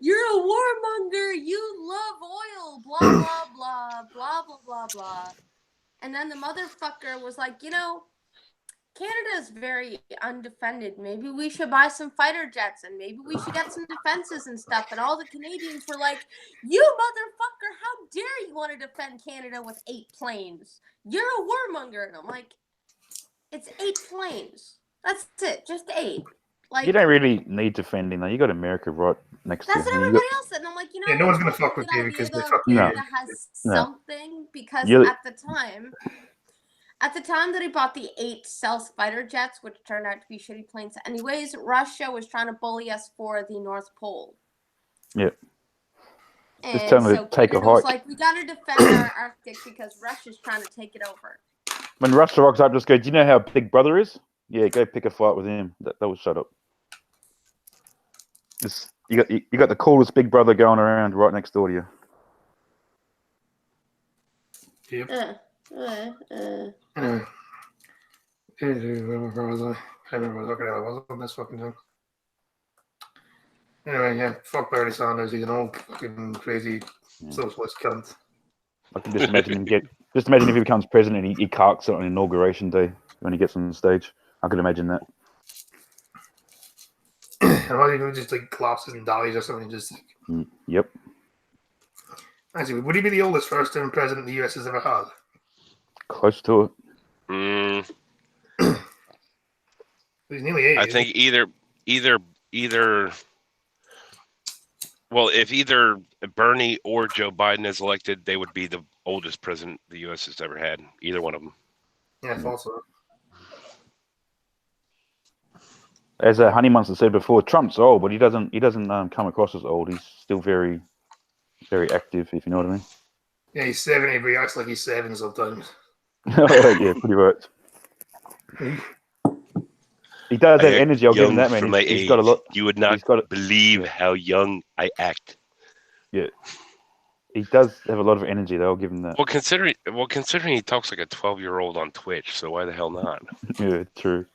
"You're a warmonger. You love oil. Blah blah blah blah blah blah blah." And then the motherfucker was like, you know, Canada is very undefended. Maybe we should buy some fighter jets and maybe we should get some defenses and stuff. And all the Canadians were like, you motherfucker, how dare you want to defend Canada with 8 planes? You're a warmonger. And I'm like, it's 8 planes. That's it. Just 8. Like, you don't really need defending though. You got America right next to you. That's what everybody else said. And I'm like, you know, Yeah, no one's gonna it's fuck a with good you idea, because they though. fuck you. Canada has something because at the time that he bought the 8 stealth fighter jets, which turned out to be shitty planes anyways, Russia was trying to bully us for the North Pole. Yeah. And Just tell them so to take a Canada was hike. like, we got to defend our Arctic because Russia's trying to take it over. When Russia rocks up, just go, do you know how Big Brother is? Yeah, go pick a fight with him. That will shut up. You got the coolest Big Brother going around right next door to you. Yep. Anyway. Anyway. Where was I? I remember what I was on this fucking time. Anyway, yeah, fuck Bernie Sanders. He's an old fucking crazy socialist cunt. I can just imagine just imagine if he becomes president and he carks it on inauguration day when he gets on the stage. I could imagine that. And why do you just like collapses and dies or something? Just Yep. Actually, would he be the oldest first-term president the U.S. has ever had? Close to it. He's nearly 80. I think either. Well, if either Bernie or Joe Biden is elected, they would be the oldest president the U.S. has ever had. Either one of them. Yeah, I thought so. As Honeymonster said before, Trump's old, but he doesn't come across as old. He's still very, very active, if you know what I mean. Yeah, he's 70, but he acts like he's 7 sometimes. Yeah, pretty much. He does have energy. I'll give him that, man. For my He's age, got a lot. you would not believe how young I act. Yeah, he does have a lot of energy, though. I'll give him that. Well, considering he talks like a 12-year-old on Twitch, so why the hell not? Yeah, true.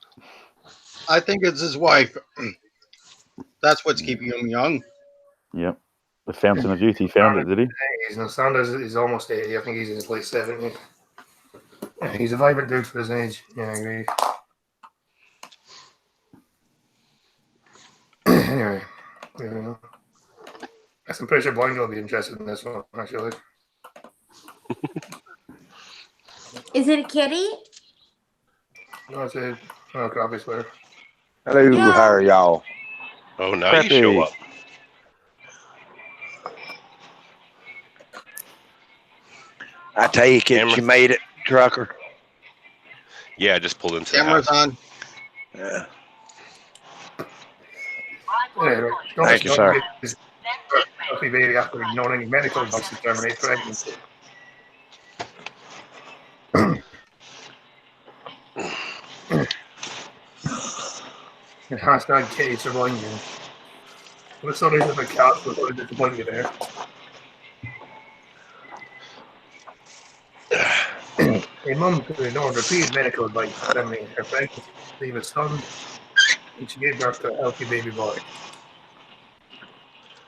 I think it's his wife. That's what's keeping him young. Yep. The fountain of youth. He found it, did he? He's no Sanders is almost 80. I think he's in his late 70s. Yeah, he's a vibrant dude for his age. Yeah, I agree. Anyway, I'm pretty sure Blind will be interested in this one, actually. Is it a kitty? No, it's a crappie sweater. Hello, Yeah. how are y'all? Oh, now Crappy. you show up. I take it Camera. you made it, trucker. Yeah, I just pulled into the Camera's house. on. Yeah. Yeah, Thank you, sir. Healthy baby after ignoring any medical advice to terminate pregnancy. And hashtag Kitty surviving. What sort of a cat was really disappointed there? A mum who ignored repeated medical advice to terminate her pregnancy to leave a son, and she gave birth to a healthy baby boy.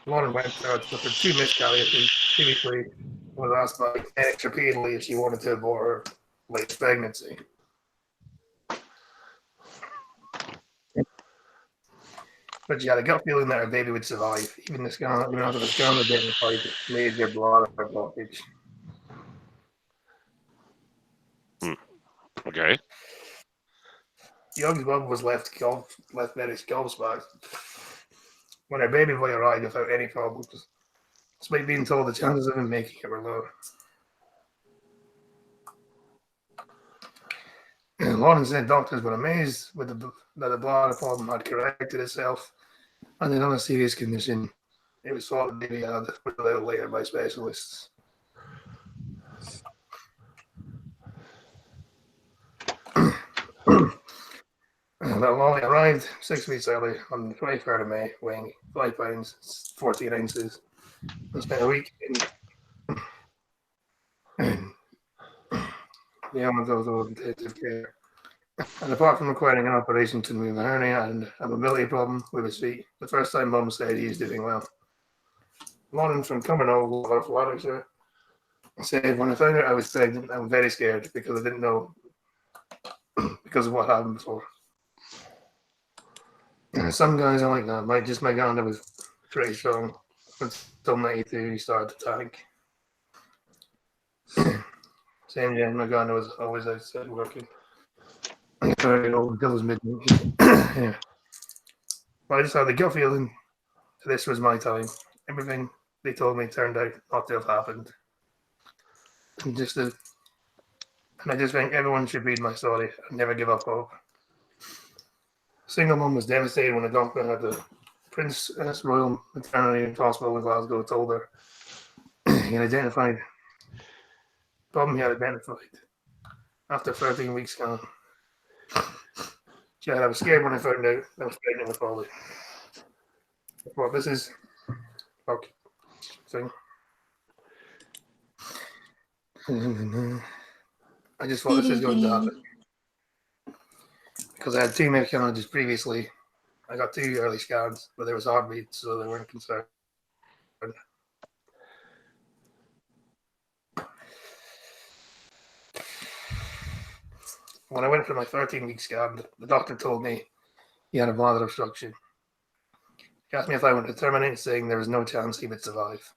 Lauren went to suffered 2 miscarriages previously and was asked by X repeatedly if she wanted to abort her late pregnancy. But she had a gut feeling that her baby would survive, even after the scan identified major bladder blockage. Okay. Young's mum was left very gobsmacked when her baby boy arrived without any problems, despite being told the chances of him making it were low. Lauren said doctors were amazed that the bladder problem had corrected itself, and in a serious condition, it was thought the baby had ruled out later by specialists. Lolly arrived 6 weeks early on the 23rd of May, weighing 5 pounds, 14 ounces, and spent a week in the Amazon intensive care. And apart from requiring an operation to remove a hernia and a mobility problem with his feet, the first time Mum said he is doing well. Lauren from Cumbernauld, Lanarkshire, said, "When I found out I was pregnant, I was very scared because I didn't know because of what happened before. Some guys are like that. My gander was pretty strong. Until 92, he started to tank. Same year, my gander was always outside working. Very old until his mid. Yeah. But I just had the gut feeling this was my time. Everything they told me turned out not to have happened. And I just think everyone should read my story and never give up hope. Single mum was devastated when a doctor at the Princess Royal Maternity Hospital in Glasgow told her he had identified after 13 weeks scan. She said, "I was scared when I found out I was pregnant with Polly." Well, this is okay thing. I just thought this was going to happen. Because I had 2 medications previously. I got 2 early scans, but there was heartbeats, so they weren't concerned. When I went for my 13-week scan, the doctor told me he had a bladder obstruction. He asked me if I wanted to terminate, saying there was no chance he would survive.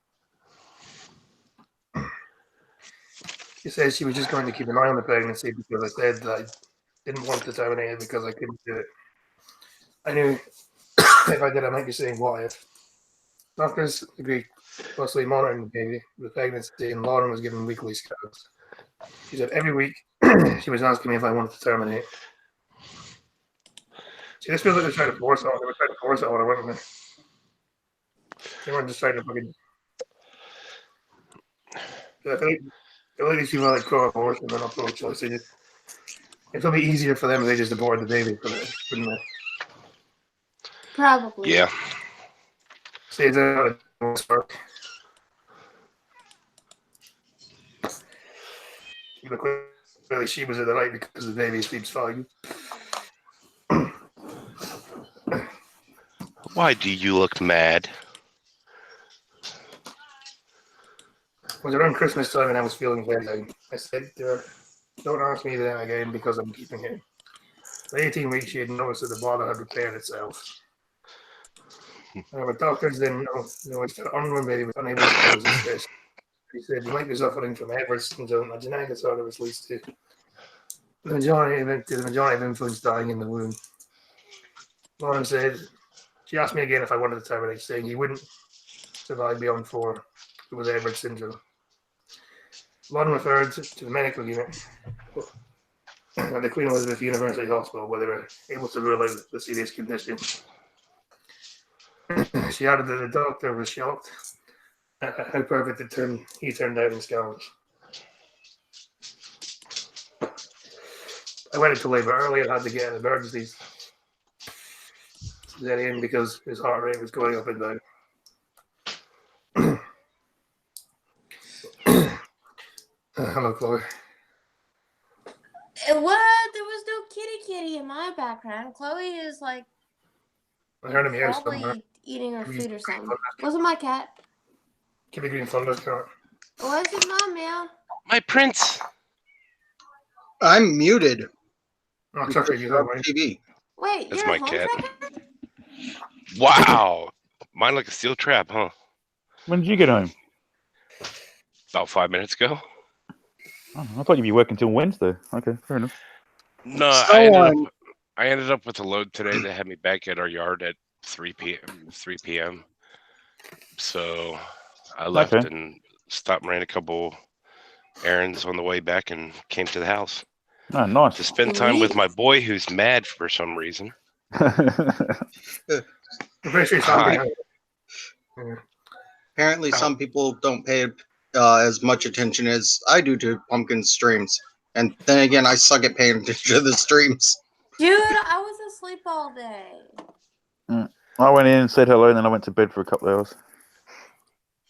She said she was just going to keep an eye on the pregnancy because I said that I didn't want to terminate it because I couldn't do it. I knew if I did, I might be saying what if. Doctors agreed closely monitoring the baby, the pregnancy, and Lauren was given weekly scans. She said every week she was asking me if I wanted to terminate. See, this feels like they're trying to force it on. They were trying to force it on her, weren't they? They weren't just trying to fucking. I feel like these people are like pro-abortion, they're not pro-choice. It'll be easier for them if they just abort the baby, wouldn't they? Probably. Yeah. Saves out most work. Clearly, she was in the right because the baby sleeps fine. Why do you look mad? It was around Christmas time and I was feeling very down. I said to her, don't ask me that again because I'm keeping him. For 18 weeks, she had noticed that the bladder had repaired itself. But doctors didn't know if the unborn baby was unable to close his fist. He said, you might be suffering from Edwards syndrome, a genetic disorder which leads to the majority of infants dying in the womb. Lauren said, she asked me again if I wanted to terminate, saying he wouldn't survive beyond 4. It was Edwards syndrome. Lauren referred to the medical unit at the Queen Elizabeth University Hospital where they were able to rule out the serious condition. She added that the doctor was shocked at how perfect he turned out in scans. I went into labour early and had to get an emergency in because his heart rate was going up and down. Hello, Chloe. What? There was no kitty in my background. Chloe is like I heard him here somewhere. probably eating her food or something. Wasn't my cat? Kitty Green Thunder cat. Was it my meow? My prince. I'm muted. Oh, sorry, you have mine. TV. Wait, That's you're my a home cat. tracker? Wow. Mine like a steel trap, huh? When did you get home? About 5 minutes ago. Oh, I thought you'd be working till Wednesday. Okay, fair enough. No, So, I ended up with a load today that had me back at our yard at 3 p.m. So I left Okay. and stopped and ran a couple errands on the way back and came to the house Oh, nice. to spend time with my boy who's mad for some reason. I'm pretty sure he's Hi. happy. Apparently, some people don't pay as much attention as I do to Pumpkin streams. And then again, I suck at paying attention to the streams. Dude, I was asleep all day. I went in and said hello, and then I went to bed for a couple of hours.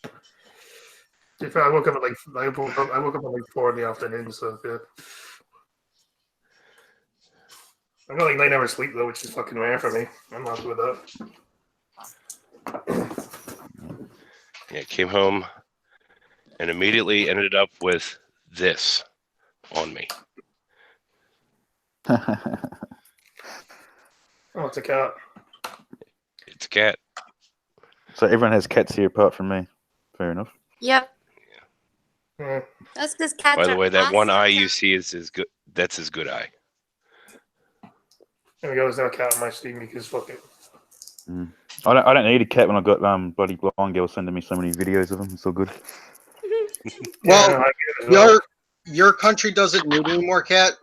To be fair, I woke up at like 4 in the afternoon, so yeah. I got like 9 hours sleep though, which is fucking rare for me. I'm happy with that. Yeah, came home and immediately ended up with this on me. Oh, it's a cat. It's a cat. So everyone has cats here apart from me. Fair enough. Yep. Yeah. That's because cats By the are way, that one eye awesome. you see is his good. That's his good eye. There we go. There's no cat on my Steam because fuck it. I don't need a cat when I got bloody blind girl sending me so many videos of them. It's all good. Well, Yeah, I get it as well. your country doesn't need any more cats,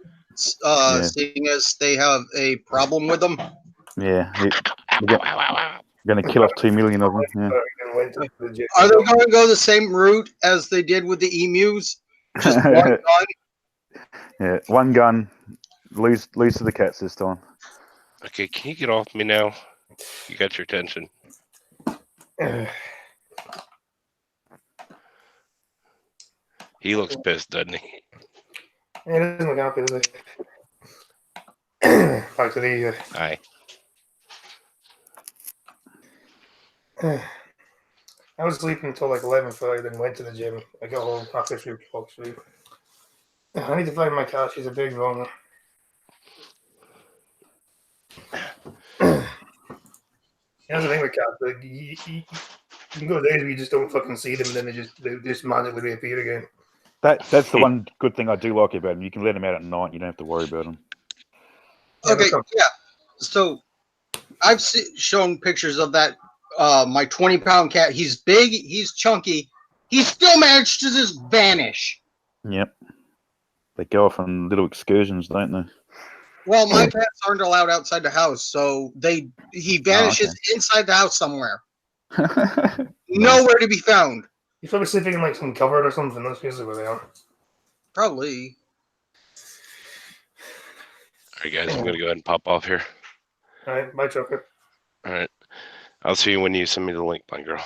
Yeah. seeing as they have a problem with them. Yeah, we're going to kill off 2 million of them. Yeah. I went to the gym. Are they going to go the same route as they did with the emus? Just one gun? Yeah, one gun, lose to the cats this time. Okay, can you get off me now? You got your attention. He looks pissed, doesn't he? Yeah, it doesn't look happy, does it? Back to the. Aye. I was sleeping until like 11:30, then went to the gym. I got home after 3 o'clock sleep. I need to find my cat. She's a big runner. That's the thing with cats. Like, you can go days where you just don't fucking see them, and then they just magically reappear again. That's the one good thing I do like about them. You can let them out at night. You don't have to worry about them. Okay, yeah. So I've shown pictures of that. My 20-pound cat. He's big. He's chunky. He still managed to just vanish. Yep. They go off on little excursions, don't they? Well, my cats aren't allowed outside the house, so he vanishes inside the house somewhere. Nowhere to be found. He's probably sleeping in like some cupboard or something. That's usually where they are. Probably. All right, guys, I'm gonna go ahead and pop off here. All right, bye, Chucker. All right, I'll see you when you send me the link, my girl.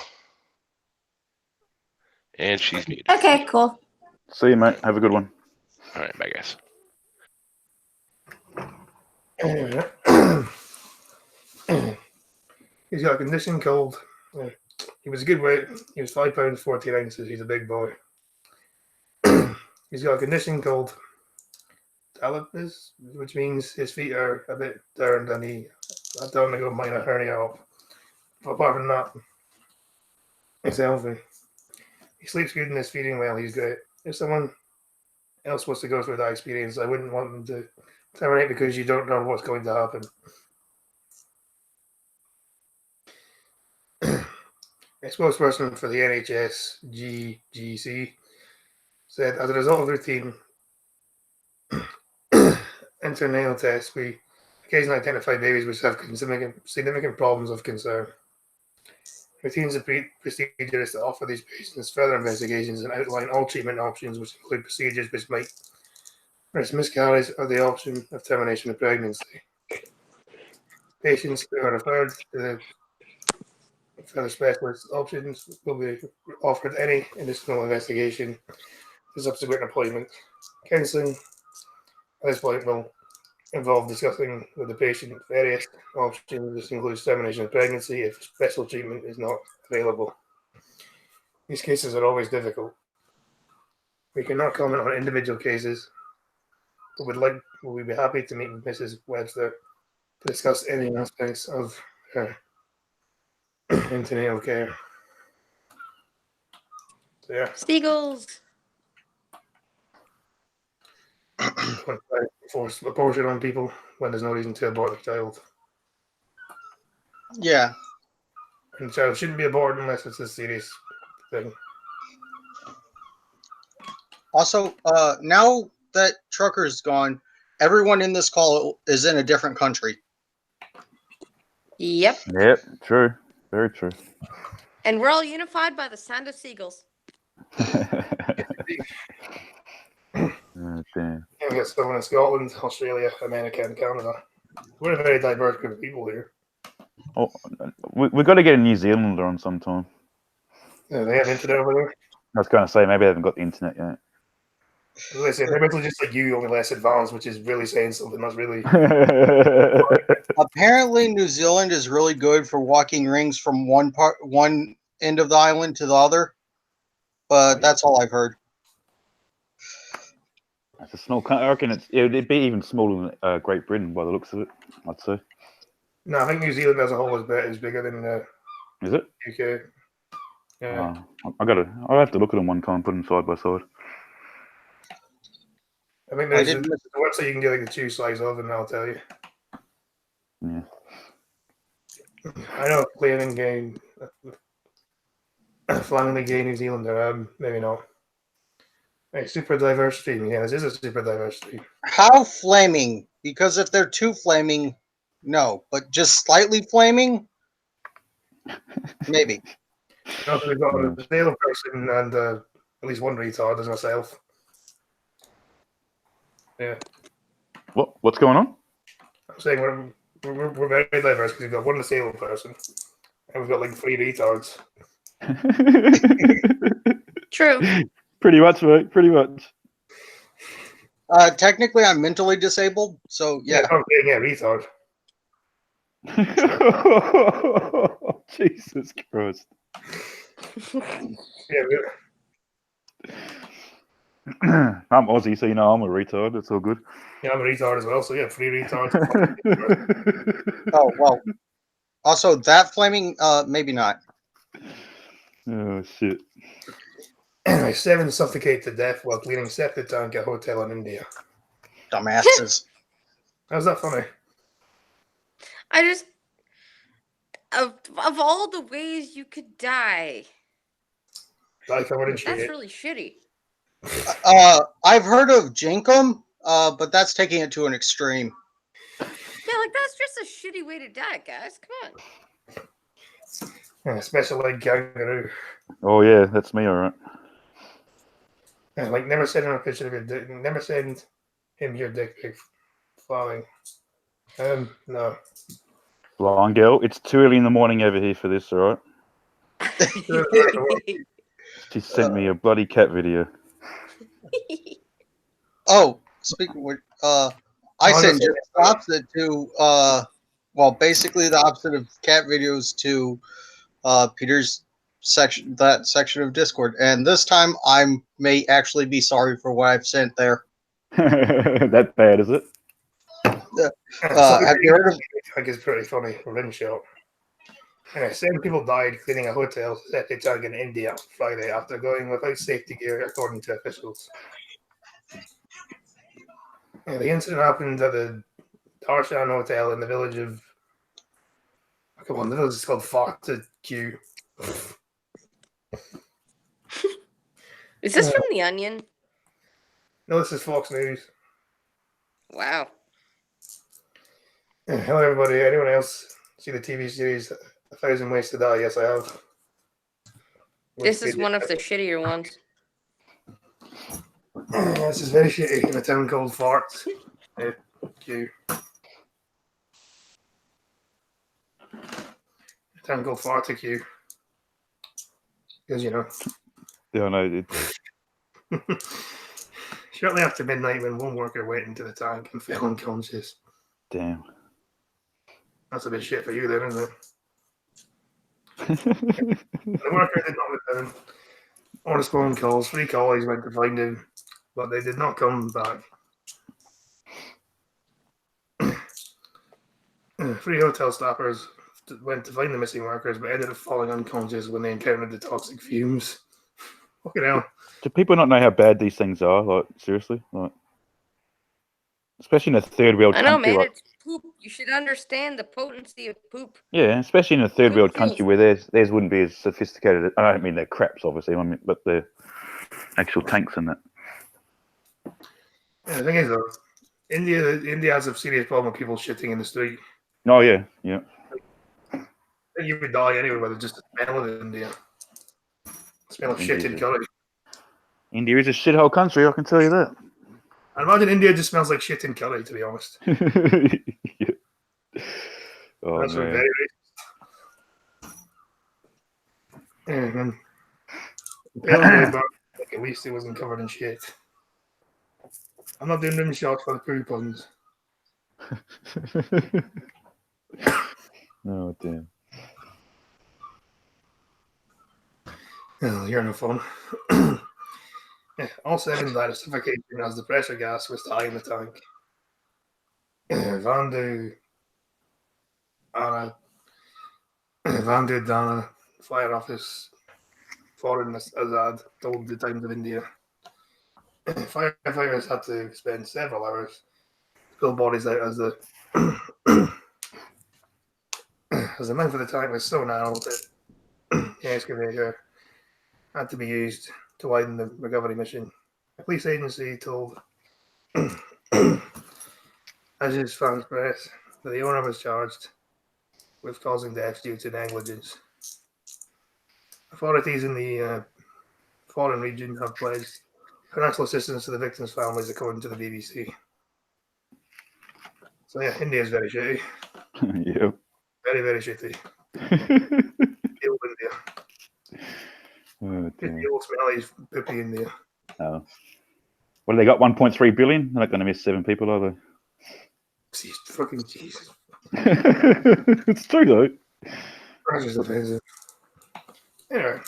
And she's muted. Okay, cool. See you, mate. Have a good one. All right, bye, guys. He's got a condition called. He was a good weight. He was 5 pounds 14 ounces. He's a big boy. He's got a condition called talipes, which means his feet are a bit turned and he had to undergo minor hernia op. But apart from that, he's healthy. He sleeps good and is feeding well. He's great. If someone else was to go through that experience, I wouldn't want them to terminate because you don't know what's going to happen. A spokesperson for the NHS GGC said, as a result of routine internal tests, we occasionally identify babies which have significant problems of concern. Routines of procedure is to offer these patients further investigations and outline all treatment options, which include procedures which might risk miscarriage or the option of termination of pregnancy. Patients who are referred to the further specialist options will be offered any additional investigation to subsequent appointment. Counselling at this point will involve discussing with the patient various options. This includes termination of pregnancy if special treatment is not available. These cases are always difficult. We cannot comment on individual cases, but we'd be happy to meet with Mrs. Webster to discuss any aspects of her antenatal care. So yeah, Seagulls. force abortion on people when there's no reason to abort the child. Yeah. And the child shouldn't be aborted unless it's a serious thing. Also, now that Trucker's gone, everyone in this call is in a different country. Yep. Yep, true. Very true. And we're all unified by the sound of seagulls. Oh, damn. Yeah, we got someone in Scotland, Australia, America, and Canada. We're a very diverse group of people here. Oh, we've got to get a New Zealander on sometime. Yeah, they have internet over there. I was going to say, maybe they haven't got the internet yet. As I say, they're basically just like you, only less advanced, which is really saying something. That's really. Apparently, New Zealand is really good for walking rings from one end of the island to the other, but that's all I've heard. It's a small country. I reckon it'd be even smaller than Great Britain by the looks of it, I'd say. No, I think New Zealand as a whole is bigger than Is it? UK. Yeah. I'll have to look at them one time, put them side by side. I think there's a website you can get like the 2 size of, and I'll tell you. Yeah. I know playing game, flammingly gay New Zealander. Maybe not. Hey, super diverse team. Yeah, this is a super diverse team. How flaming? Because if they're too flaming, no. But just slightly flaming, maybe. Also, we've got a sailor person and at least one retard as myself. Yeah. What's going on? I'm saying we're very diverse because we've got one disabled person and we've got like 3 retards. True. Pretty much, mate. Pretty much. Technically, I'm mentally disabled, so yeah. Yeah, retard. Jesus Christ. Yeah, I'm Aussie, so you know I'm a retard. It's all good. yeah, I'm a retard as well. So yeah, 3 retards. Oh well. Also, that flaming, maybe not. Oh shit. Anyway, 7 suffocate to death while cleaning septic tank at hotel in India. Dumbasses. How's that funny? I just of all the ways you could die, Die covered in that's shit. really shitty. I've heard of Jinkum, but that's taking it to an extreme. Yeah, like that's just a shitty way to die, guys. Come on. Yeah, special leg kangaroo. Oh yeah, that's me, all right. Yeah, like never send him a picture of your dick. Never send him your dick pic flying. No. Blind girl, it's too early in the morning over here for this, all right? She sent me a bloody cat video. Oh, speaking of which, I sent just the opposite to, well, basically the opposite of cat videos to Peter's section, that section of Discord. And this time I may actually be sorry for what I've sent there. That bad, is it? Have you heard of? I think it's pretty funny. Revenge shot. Anyway, 7 people died cleaning a hotel septic tank in India Friday after going without safety gear, according to officials. Yeah, the incident happened at the Darshan Hotel in the village of. Come on, the village is called Farta Q. Is this from The Onion? No, this is Fox News. Wow. Hello, everybody. Anyone else see the TV series 1,000 Ways to Die? Yes, I have. This is one of the shittier ones. This is very shitty in a town called Fart. Q. A town called Farta-Q. Because, you know. Yeah, I know. It's, Shortly after midnight, when one worker went into the tank and fell unconscious. damn. That's a bit shit for you, then, isn't it? The worker did not return. On his phone calls, 3 colleagues went to find him, but they did not come back. 3 hotel staffers went to find the missing workers, but ended up falling unconscious when they encountered the toxic fumes. Fucking hell. Do people not know how bad these things are? Like, seriously? Like, especially in a third world I know, country. man. Like, It's poop. You should understand the potency of poop. yeah, especially in a third world Poop country filth. where theirs wouldn't be as sophisticated. I don't mean they're craps, obviously, I mean, but the actual tanks and that. Yeah, the thing is, though, India has a serious problem with people shitting in the street. Oh, yeah, yeah. You would die anyway with just the smell of India. The smell of shit in curry. India is a shithole country, I can tell you that. I imagine India just smells like shit in curry, to be honest. Yeah. Oh, That's man. very racist. Yeah, man. At least it wasn't covered in shit. I'm not doing rim shots for the poo puns. Oh, damn. Oh, you're no fun. Yeah, all 7 died of suffocation as the pressure gas was high in the tank. Vandu Dana Fire Office Foreign Azad told the Times of India. Firefighters had to spend several hours to pull bodies out as the mouth of the tank was so narrow that the excavator had to be used to widen the recovery mission. A police agency told Agence France Presse that the owner was charged with causing deaths due to negligence. Authorities in the foreign region have pledged financial assistance to the victims' families, according to the BBC. So yeah, India is very shitty. Yep. Very, very shitty. Ill India. Oh, It's dear. the old smelly, poopy India. Oh. What, they got 1.3 billion? They're not going to miss 7 people, are they? Jeez, fucking Jesus. It's true, though. That's just offensive. Anyway.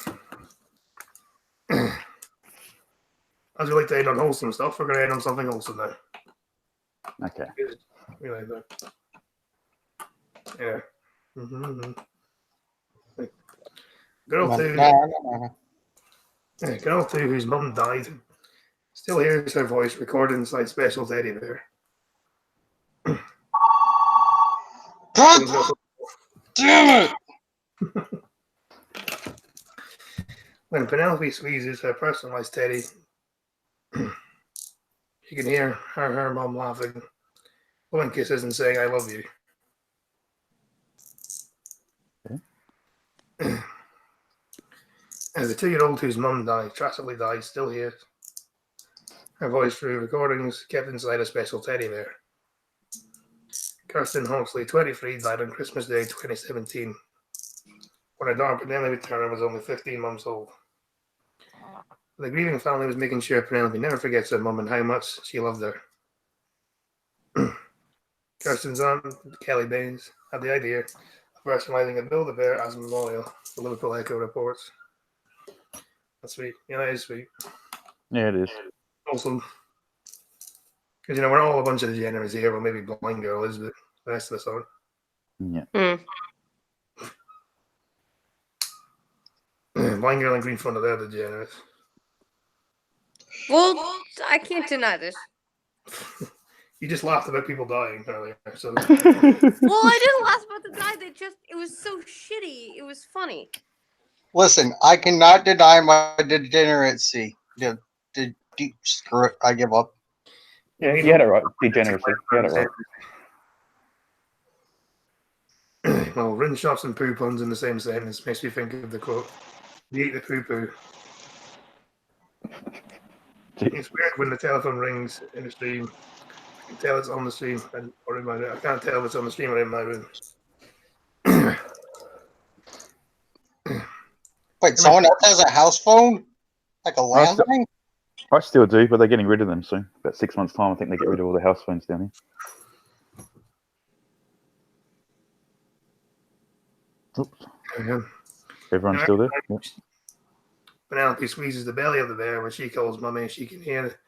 As we like to end on wholesome stuff, we're going to end on something wholesome now. Okay. We like that. Yeah. Girl 2. Girl 2, whose mum died, still hears her voice recorded inside Special Teddy Bear. God damn it! When Penelope squeezes her personalized teddy, you can hear her mum laughing, blowing kisses and saying, "I love you." And the 2-year-old whose mum tragically died, still hears her voice through recordings kept inside a special teddy bear. Kirsten Hawksley, 23, died on Christmas Day 2017, when her daughter Penelope Turner was only 15 months old. The grieving family was making sure Penelope never forgets her mum and how much she loved her. Kirsten's aunt, Kelly Baines, had the idea of personalising a Build-A-Bear as a memorial, the Liverpool Echo reports. That's sweet. Yeah, that is sweet. Yeah, it is. Awesome. Because, we're all a bunch of degenerates here. Well, maybe Blind Girl is, but the rest of us aren't. Yeah. Blind Girl and Green Thunder, they're degenerates. Well, I can't deny this. You just laughed about people dying earlier, so Well, I didn't laugh about the guy. It was so shitty. It was funny. Listen, I cannot deny my degeneracy. Screw it. I give up. Yeah, you had it right. Degeneracy. You had it right. Well, rin shops and poo puns in the same sentence makes me think of the quote, "You eat the poo poo." It's weird when the telephone rings in the stream. I can tell it's on the stream or in my room. I can't tell if it's on the stream or in my room. Wait, someone else has a house phone? Like a landline? I still do, but they're getting rid of them soon. About 6 months' time, I think they get rid of all the house phones down here. Oops. Everyone's still there? Yep. Penelope squeezes the belly of the bear when she calls Mummy. She can hear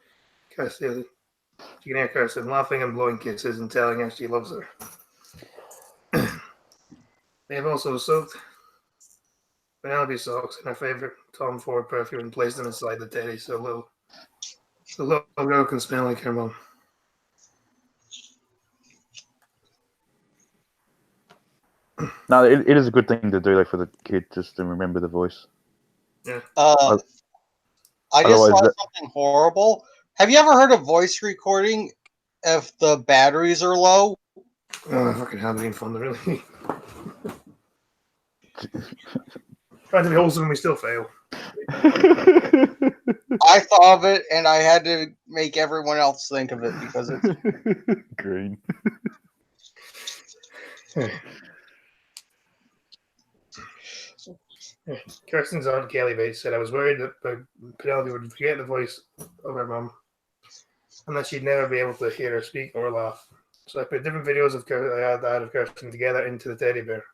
Kirsten. She can hear Kirsten laughing and blowing kisses and telling her she loves her. They have also soaked Penelope's socks in her favorite Tom Ford perfume and placed them inside the teddy so the little girl can smell like her mum. No, it is a good thing to do, though, for the kid, just to remember the voice. Yeah. I just saw something horrible. Have you ever heard a voice recording if the batteries are low? Oh, I fucking have been fun, really. Trying to be wholesome and we still fail. I thought of it and I had to make everyone else think of it because it's green. Kirsten's aunt Kelly Bates said, "I was worried that Penelope would forget the voice of her mum and that she'd never be able to hear her speak or laugh. So I put different videos of Kirsten together into the teddy bear.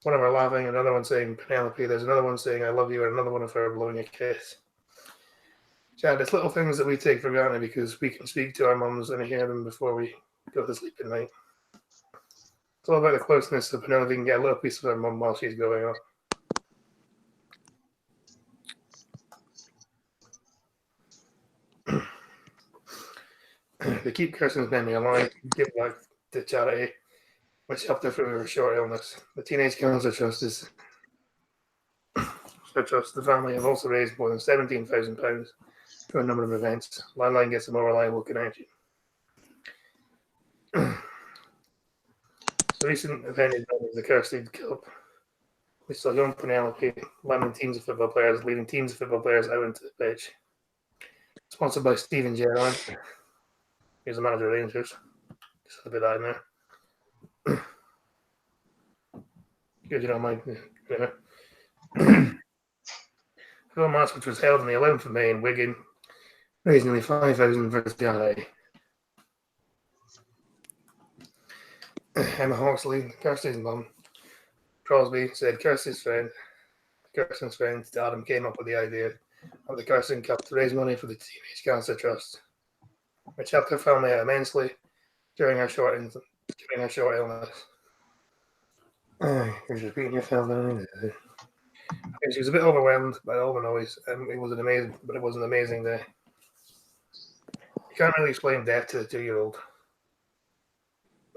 One of her laughing, another one saying Penelope, there's another one saying I love you, and another one of her blowing a kiss. Chad, it's little things that we take for granted because we can speak to our mums and hear them before we go to sleep at night. It's all about the closeness of Penelope can get a little piece of her mum while she's going off. They keep Kirsten's memory alive, give back to charity, which helped her through her short illness. The Teenage Cancer Trust the family have also raised more than £17,000 for a number of events. Landline gets a more reliable connection. The recent event is known as the Kirsten Cup, which saw young Penelope leading teams of football players out into the pitch. Sponsored by Steven Gerrard. He's the manager of Rangers. Just a bit out in there. Good, Mike. Yeah. The match, which was held on the 11th of May in Wigan, raised nearly £5,000 for the charity. Emma Hawksley, Kirsten's mum, Crosby, said Kirsten's friend Adam came up with the idea of the Kirsten Cup to raise money for the Teenage Cancer Trust, which helped her family out immensely during her short illness. You're repeating yourself. And she was a bit overwhelmed by all the noise, and it was an amazing day. You can't really explain death to a 2-year-old.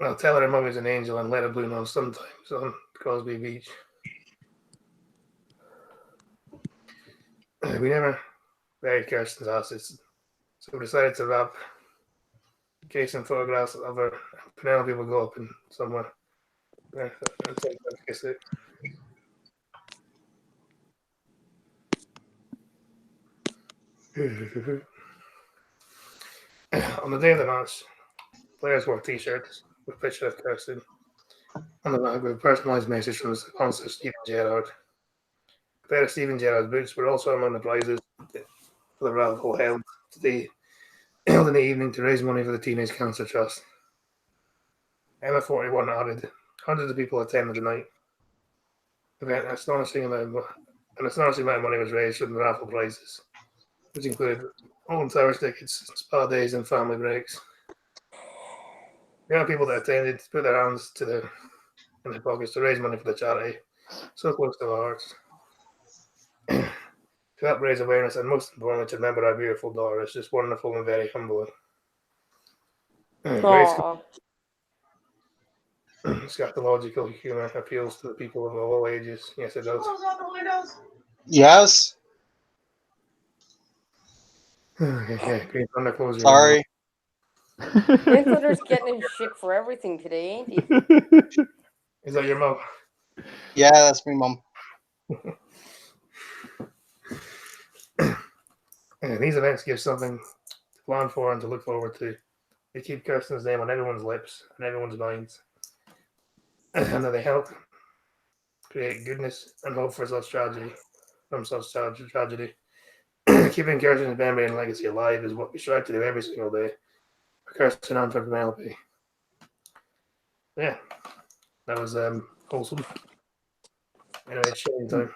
Well, tell her mummy's an angel and let her blue nose sometimes on Crosby Beach. We never buried Kirsten's ashes, so we decided to wrap case and photographs of her. Penelope will go up in somewhere. Yeah, kiss it. On the day of the match, players wore T-shirts with pictures of Kirsten. On the back with a personalised message from the sponsor, Stephen Gerrard. A pair of Stephen Gerrard's boots were also among the prizes for the raffle held in the evening to raise money for the Teenage Cancer Trust. Emma 41 added, hundreds of people attended the night. An astonishing amount of money was raised from the raffle prizes, which included home tower tickets, spa days, and family breaks. The young people that attended put their hands in their pockets to raise money for the charity, so close to our hearts. To help raise awareness and most importantly to remember our beautiful daughter is just wonderful and very humbling. Aw. Scatological humor appeals to the people of all ages. Yes, it does. Yes. Okay, Green Thunder, close your Sorry. Nicholas getting his shit for everything today, ain't he? Is that your mouth? Yeah, that's me, Mom. These events give something to plan for and to look forward to. They keep Kirsten's name on everyone's lips and everyone's minds. And that they help create goodness and hope for such tragedy, from such tragedy. Keeping Kirsten's memory and legacy alive is what we strive to do every single day for Kirsten and for Penelope. Yeah, that was wholesome. Anyway, it's showing time.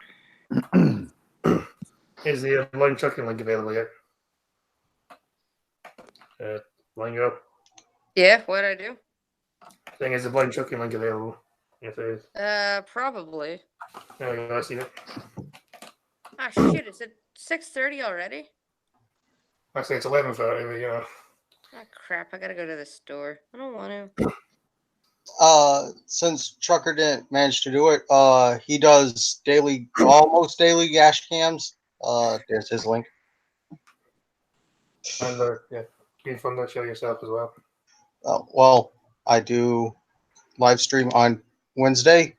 Is the blind chucking link available yet? Blind girl. Yeah, what'd I do? Saying, is the blind chucking link available? Yes, it is. Probably. There we go. I see it. Ah, shit, is it 6:30 already? Actually, it's 11:30, but you know. Ah, crap, I gotta go to the store. I don't want to. Since Trucker didn't manage to do it, he does almost daily gash cams. There's his link. And yeah, be fun to show yourself as well. Well, I do live stream on Wednesday.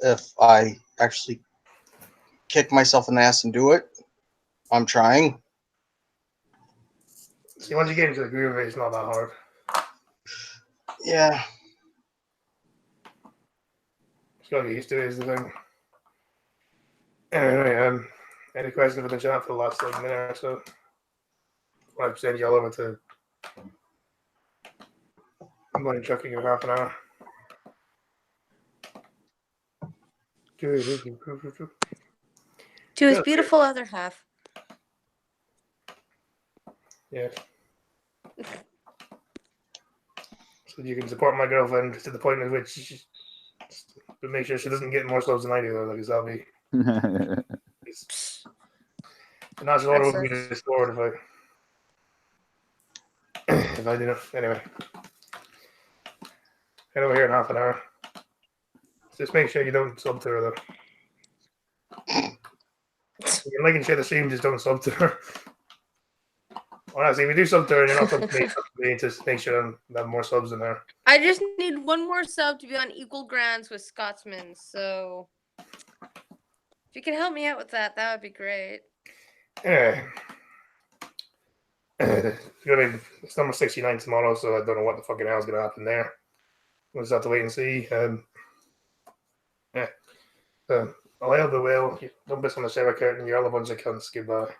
If I actually kick myself in the ass and do it, I'm trying. See, once you get into the groove of it, it's not that hard. Yeah. Just gotta get used to it, is the thing. Anyway, any questions for the chat for the last minute or so? I've sent you all over to I'm going chucking in half an hour. To his beautiful other half. Yeah. So you can support my girlfriend to the point at which to make sure she doesn't get more subs than I do, though, because that'll be the national order would be restored if I didn't. Anyway, head over here in half an hour. Just make sure you don't sub to her, though. If you're liking share the stream, just don't sub to her. Honestly, if you do sub to her, you're not sub to me. Just make sure I have more subs than her. I just need one more sub to be on equal grounds with Scotsman, so if you can help me out with that, that would be great. Anyway, it's number 69 tomorrow, so I don't know what the fucking hell is going to happen there. We'll just have to wait and see. Yeah. I'll help the whale. Don't piss on the shower curtain. You're all a bunch of cunts. Goodbye.